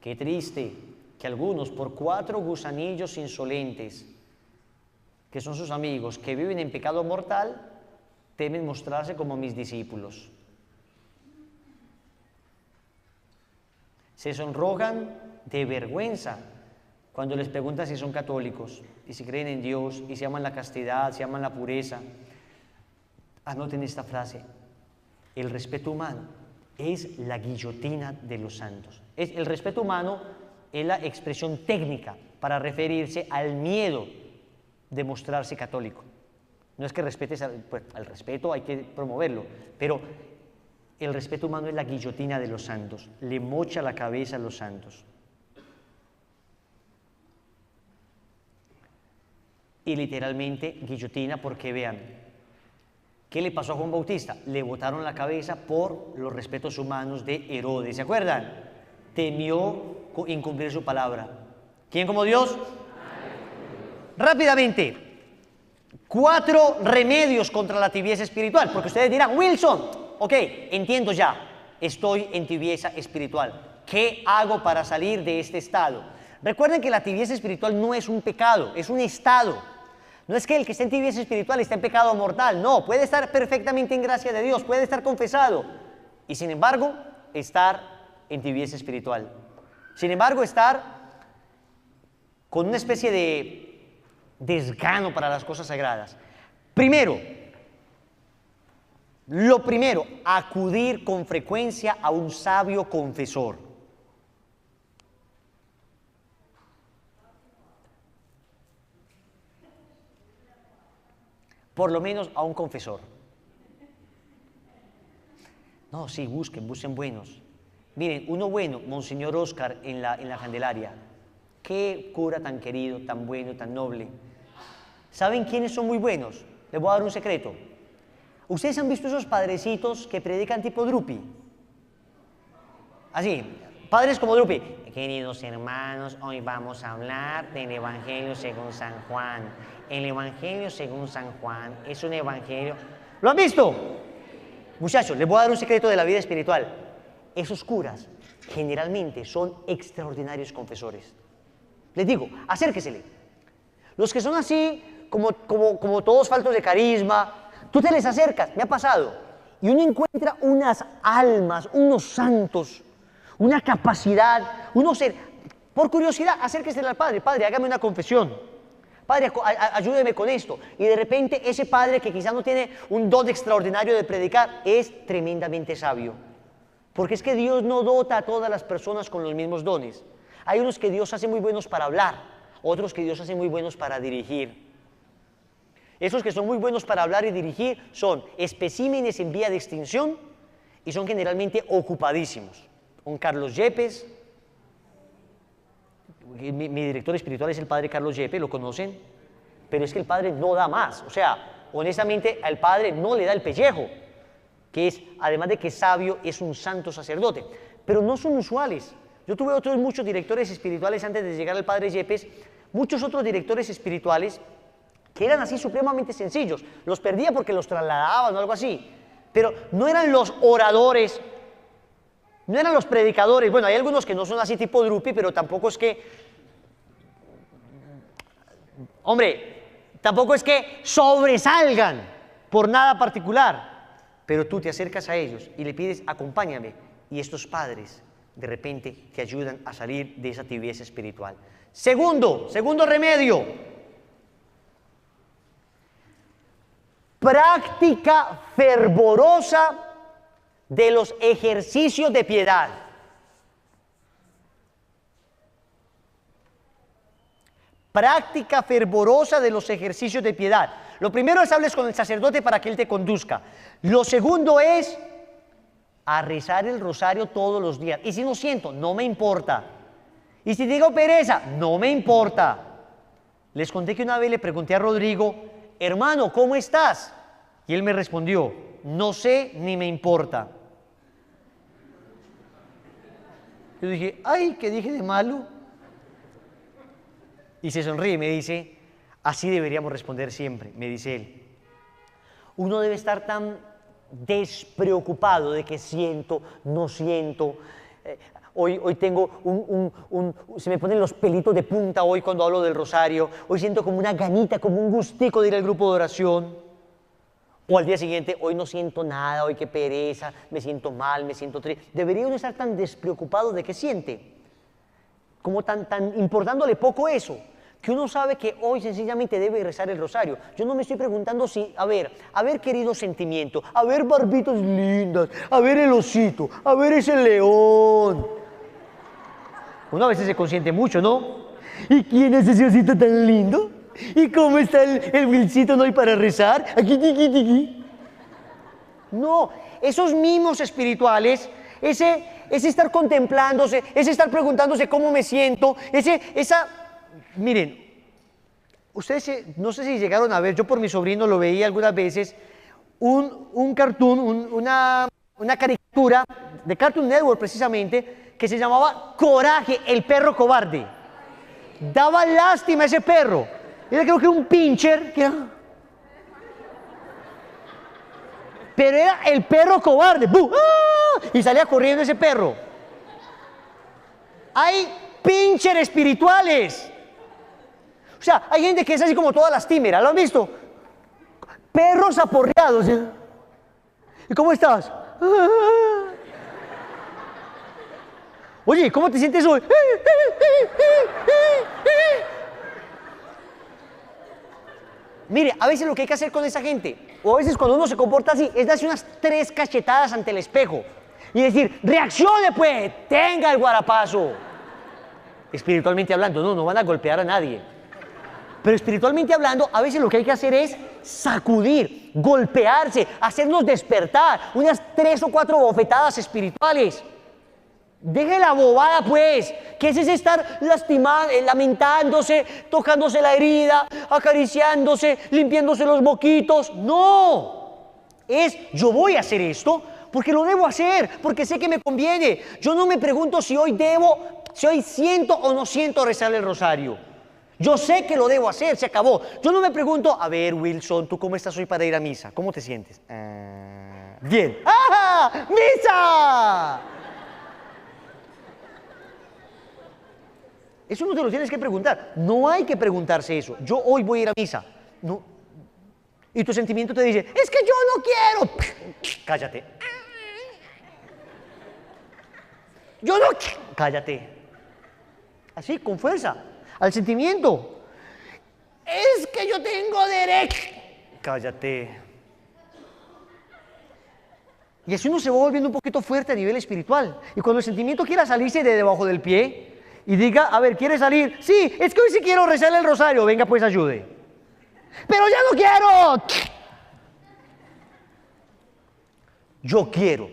qué triste que algunos por 4 gusanillos insolentes, que son sus amigos, que viven en pecado mortal, temen mostrarse como mis discípulos. Se sonrojan de vergüenza cuando les preguntan si son católicos y si creen en Dios y si aman la castidad, si aman la pureza. Anoten esta frase: el respeto humano es la guillotina de los santos. El respeto humano es la expresión técnica para referirse al miedo de mostrarse católico. No es que respetes, pues, al respeto hay que promoverlo, pero el respeto humano es la guillotina de los santos, le mocha la cabeza a los santos. Y literalmente guillotina porque vean, ¿qué le pasó a Juan Bautista? Le botaron la cabeza por los respetos humanos de Herodes, ¿se acuerdan? Temió incumplir su palabra. ¿Quién como Dios? Rápidamente, 4 remedios contra la tibieza espiritual, porque ustedes dirán, Wilson, ok, entiendo ya, estoy en tibieza espiritual. ¿Qué hago para salir de este estado? Recuerden que la tibieza espiritual no es un pecado, es un estado. No es que el que está en tibieza espiritual está en pecado mortal, no, puede estar perfectamente en gracia de Dios, puede estar confesado y sin embargo estar en tibieza espiritual. Sin embargo, estar con una especie de desgano para las cosas sagradas. Primero, lo primero, acudir con frecuencia a un sabio confesor. Por lo menos a un confesor. No, sí, busquen buenos. Miren, uno bueno, Monseñor Oscar en la Candelaria. Qué cura tan querido, tan bueno, tan noble. ¿Saben quiénes son muy buenos? Les voy a dar un secreto. ¿Ustedes han visto esos padrecitos que predican tipo Drupi? Así, padres como Drupi. Queridos hermanos, hoy vamos a hablar del Evangelio según San Juan. El Evangelio según San Juan es un evangelio... ¿Lo han visto? Muchachos, les voy a dar un secreto de la vida espiritual. Esos curas generalmente son extraordinarios confesores. Les digo, acérquesele. Los que son así, como todos faltos de carisma, tú te les acercas, me ha pasado, y uno encuentra unas almas, unos santos, una capacidad, uno ser, por curiosidad, acérquese al Padre, Padre, hágame una confesión. Padre, ayúdeme con esto. Y de repente ese padre que quizás no tiene un don extraordinario de predicar es tremendamente sabio. Porque es que Dios no dota a todas las personas con los mismos dones. Hay unos que Dios hace muy buenos para hablar, otros que Dios hace muy buenos para dirigir. Esos que son muy buenos para hablar y dirigir son especímenes en vía de extinción y son generalmente ocupadísimos. Un Carlos Yepes. Mi director espiritual es el padre Carlos Yepes, ¿lo conocen? Pero es que el padre no da más, o sea, honestamente al padre no le da el pellejo, que es, además de que es sabio, es un santo sacerdote, pero no son usuales. Yo tuve muchos directores espirituales antes de llegar al padre Yepes, muchos otros directores espirituales que eran así supremamente sencillos, los perdía porque los trasladaban o algo así, pero no eran los oradores, no eran los predicadores. Bueno, hay algunos que no son así tipo Drupi, pero tampoco es que, hombre, tampoco es que sobresalgan por nada particular, pero tú te acercas a ellos y le pides, acompáñame, y estos padres de repente te ayudan a salir de esa tibieza espiritual. Segundo remedio, práctica fervorosa de los ejercicios de piedad. Práctica fervorosa de los ejercicios de piedad. Lo primero es hables con el sacerdote para que él te conduzca. Lo segundo es a rezar el rosario todos los días. Y si no siento, no me importa. Y si digo pereza, no me importa. Les conté que una vez le pregunté a Rodrigo, hermano, ¿cómo estás? Y él me respondió, no sé ni me importa. Yo dije, ay, ¿qué dije de malo? Y se sonríe y me dice, así deberíamos responder siempre, me dice él. Uno debe estar tan despreocupado de que siento, no siento. Hoy tengo se me ponen los pelitos de punta hoy cuando hablo del rosario. Hoy siento como una ganita, como un gustico de ir al grupo de oración. O al día siguiente, hoy no siento nada, hoy qué pereza, me siento mal, me siento triste. Debería uno estar tan despreocupado de qué siente, como tan importándole poco eso. que uno sabe que hoy sencillamente debe rezar el rosario. Yo no me estoy preguntando si, a ver querido sentimiento, a ver barbitas lindas, a ver el osito, a ver ese león. Uno a veces se consiente mucho, ¿no? ¿Y quién es ese osito tan lindo? ¿Y cómo está el Wilcito, no hay para rezar? Aquí, aquí, aquí. No, esos mimos espirituales, ese estar contemplándose, ese estar preguntándose cómo me siento, miren, ustedes no sé si llegaron a ver, yo por mi sobrino lo veía algunas veces, un cartoon, una caricatura de Cartoon Network precisamente, que se llamaba Coraje, el perro cobarde. Daba lástima a ese perro. Era creo que un pincher, pero era el perro cobarde. ¡Bú! ¡Ah! Y salía corriendo ese perro. Hay pincher espirituales. O sea, hay gente que es así como toda lastimera, ¿lo han visto? Perros aporreados. ¿Y cómo estás? Oye, ¿cómo te sientes hoy? Mire, a veces lo que hay que hacer con esa gente, o a veces cuando uno se comporta así, es darse unas 3 cachetadas ante el espejo y decir, reaccione pues, tenga el guarapazo. Espiritualmente hablando, no van a golpear a nadie. Pero espiritualmente hablando, a veces lo que hay que hacer es sacudir, golpearse, hacernos despertar, unas 3 o 4 bofetadas espirituales. Deje la bobada pues, que es ese estar lastimando, lamentándose, tocándose la herida, acariciándose, limpiándose los moquitos. No, yo voy a hacer esto porque lo debo hacer, porque sé que me conviene. Yo no me pregunto si hoy siento o no siento rezar el rosario. Yo sé que lo debo hacer, se acabó. Yo no me pregunto, a ver Wilson, ¿tú cómo estás hoy para ir a misa? ¿Cómo te sientes? Bien. ¡Ah! ¡Misa! Eso no te lo tienes que preguntar. No hay que preguntarse eso. Yo hoy voy a ir a misa. No. Y tu sentimiento te dice, es que yo no quiero. Cállate. Yo no quiero. Cállate. Así, con fuerza. Al sentimiento. Es que yo tengo derecho. Cállate. Y así uno se va volviendo un poquito fuerte a nivel espiritual. Y cuando el sentimiento quiera salirse de debajo del pie y diga, a ver, ¿quiere salir? Sí, es que hoy sí quiero rezar el rosario. Venga, pues ayude. Pero ya no quiero. Yo quiero.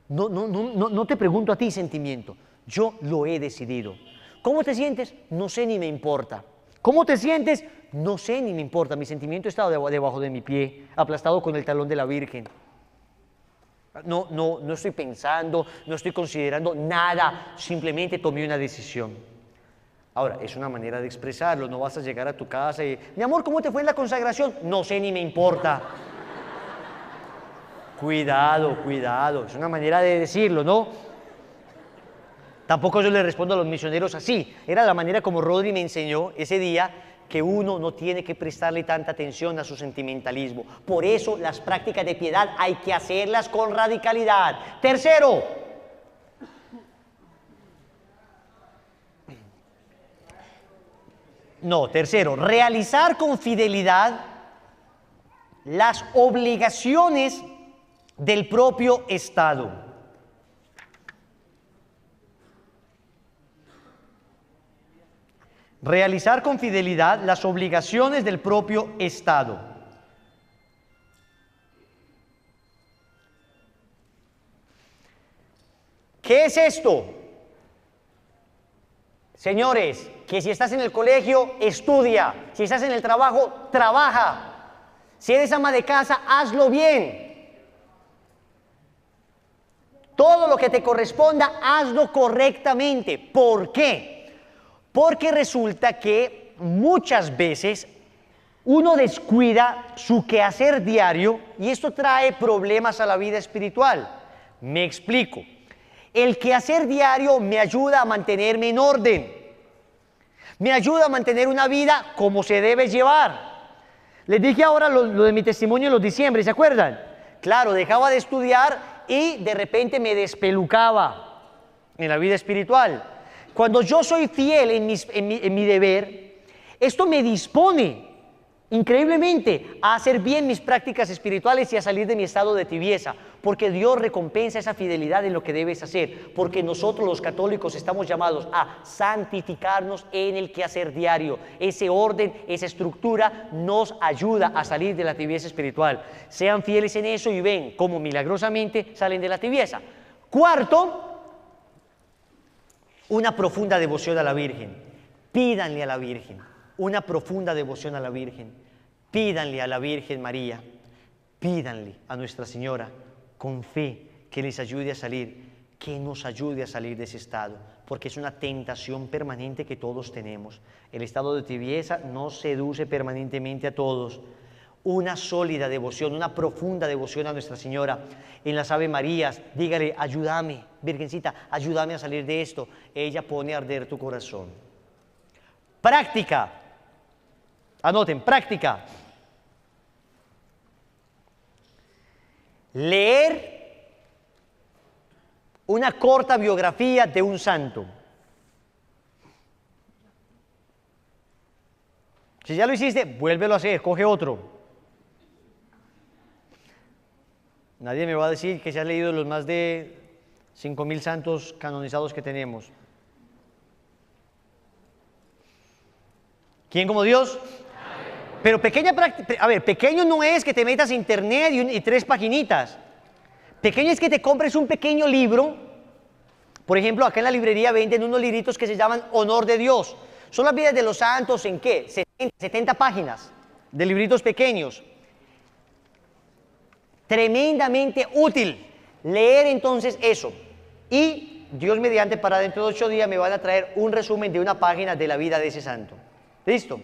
No te pregunto a ti, sentimiento. Yo lo he decidido. ¿Cómo te sientes? No sé ni me importa. ¿Cómo te sientes? No sé ni me importa. Mi sentimiento está debajo de mi pie, aplastado con el talón de la Virgen. No estoy pensando, no estoy considerando nada, simplemente tomé una decisión. Ahora, es una manera de expresarlo, no vas a llegar a tu casa y, mi amor, ¿cómo te fue en la consagración? No sé ni me importa. Cuidado, es una manera de decirlo, ¿no? Tampoco yo le respondo a los misioneros así, era la manera como Rodri me enseñó ese día que uno no tiene que prestarle tanta atención a su sentimentalismo. Por eso las prácticas de piedad hay que hacerlas con radicalidad. Tercero, realizar con fidelidad las obligaciones del propio Estado. Realizar con fidelidad las obligaciones del propio Estado. ¿Qué es esto? Señores, que si estás en el colegio, estudia. Si estás en el trabajo, trabaja. Si eres ama de casa, hazlo bien. Todo lo que te corresponda, hazlo correctamente. ¿Por qué? Porque resulta que muchas veces uno descuida su quehacer diario y esto trae problemas a la vida espiritual. Me explico. El quehacer diario me ayuda a mantenerme en orden. Me ayuda a mantener una vida como se debe llevar. Les dije ahora lo de mi testimonio en los diciembre, ¿se acuerdan? Claro, dejaba de estudiar y de repente me despelucaba en la vida espiritual. Cuando yo soy fiel en mi deber, Esto me dispone increíblemente a hacer bien mis prácticas espirituales y a salir de mi estado de tibieza, porque Dios recompensa esa fidelidad en lo que debes hacer, porque nosotros los católicos estamos llamados a santificarnos en el quehacer diario. Ese orden, esa estructura nos ayuda a salir de la tibieza espiritual. Sean fieles en eso y ven cómo milagrosamente salen de la tibieza. Cuarto, una profunda devoción a la Virgen. Pídanle a la Virgen, una profunda devoción a la Virgen. Pídanle a la Virgen María, pídanle a Nuestra Señora con fe que les ayude a salir, que nos ayude a salir de ese estado, porque es una tentación permanente que todos tenemos. El estado de tibieza nos seduce permanentemente a todos. Una sólida devoción, una profunda devoción a Nuestra Señora. En las Ave Marías, dígale, ayúdame, Virgencita, ayúdame a salir de esto. Ella pone a arder tu corazón. Práctica. Anoten, práctica. Leer una corta biografía de un santo. Si ya lo hiciste, vuélvelo a hacer, coge otro. Nadie me va a decir que se ha leído los más de 5.000 santos canonizados que tenemos. ¿Quién como Dios? Pero pequeña práctica, a ver, pequeño no es que te metas a internet y 3 paginitas. Pequeño es que te compres un pequeño libro. Por ejemplo, acá en la librería venden unos libritos que se llaman Honor de Dios. Son las vidas de los santos, ¿en qué? 70 páginas de libritos pequeños. Tremendamente útil leer entonces eso. Y Dios mediante, para dentro de 8 días me van a traer un resumen de una página de la vida de ese santo. ¿Listo?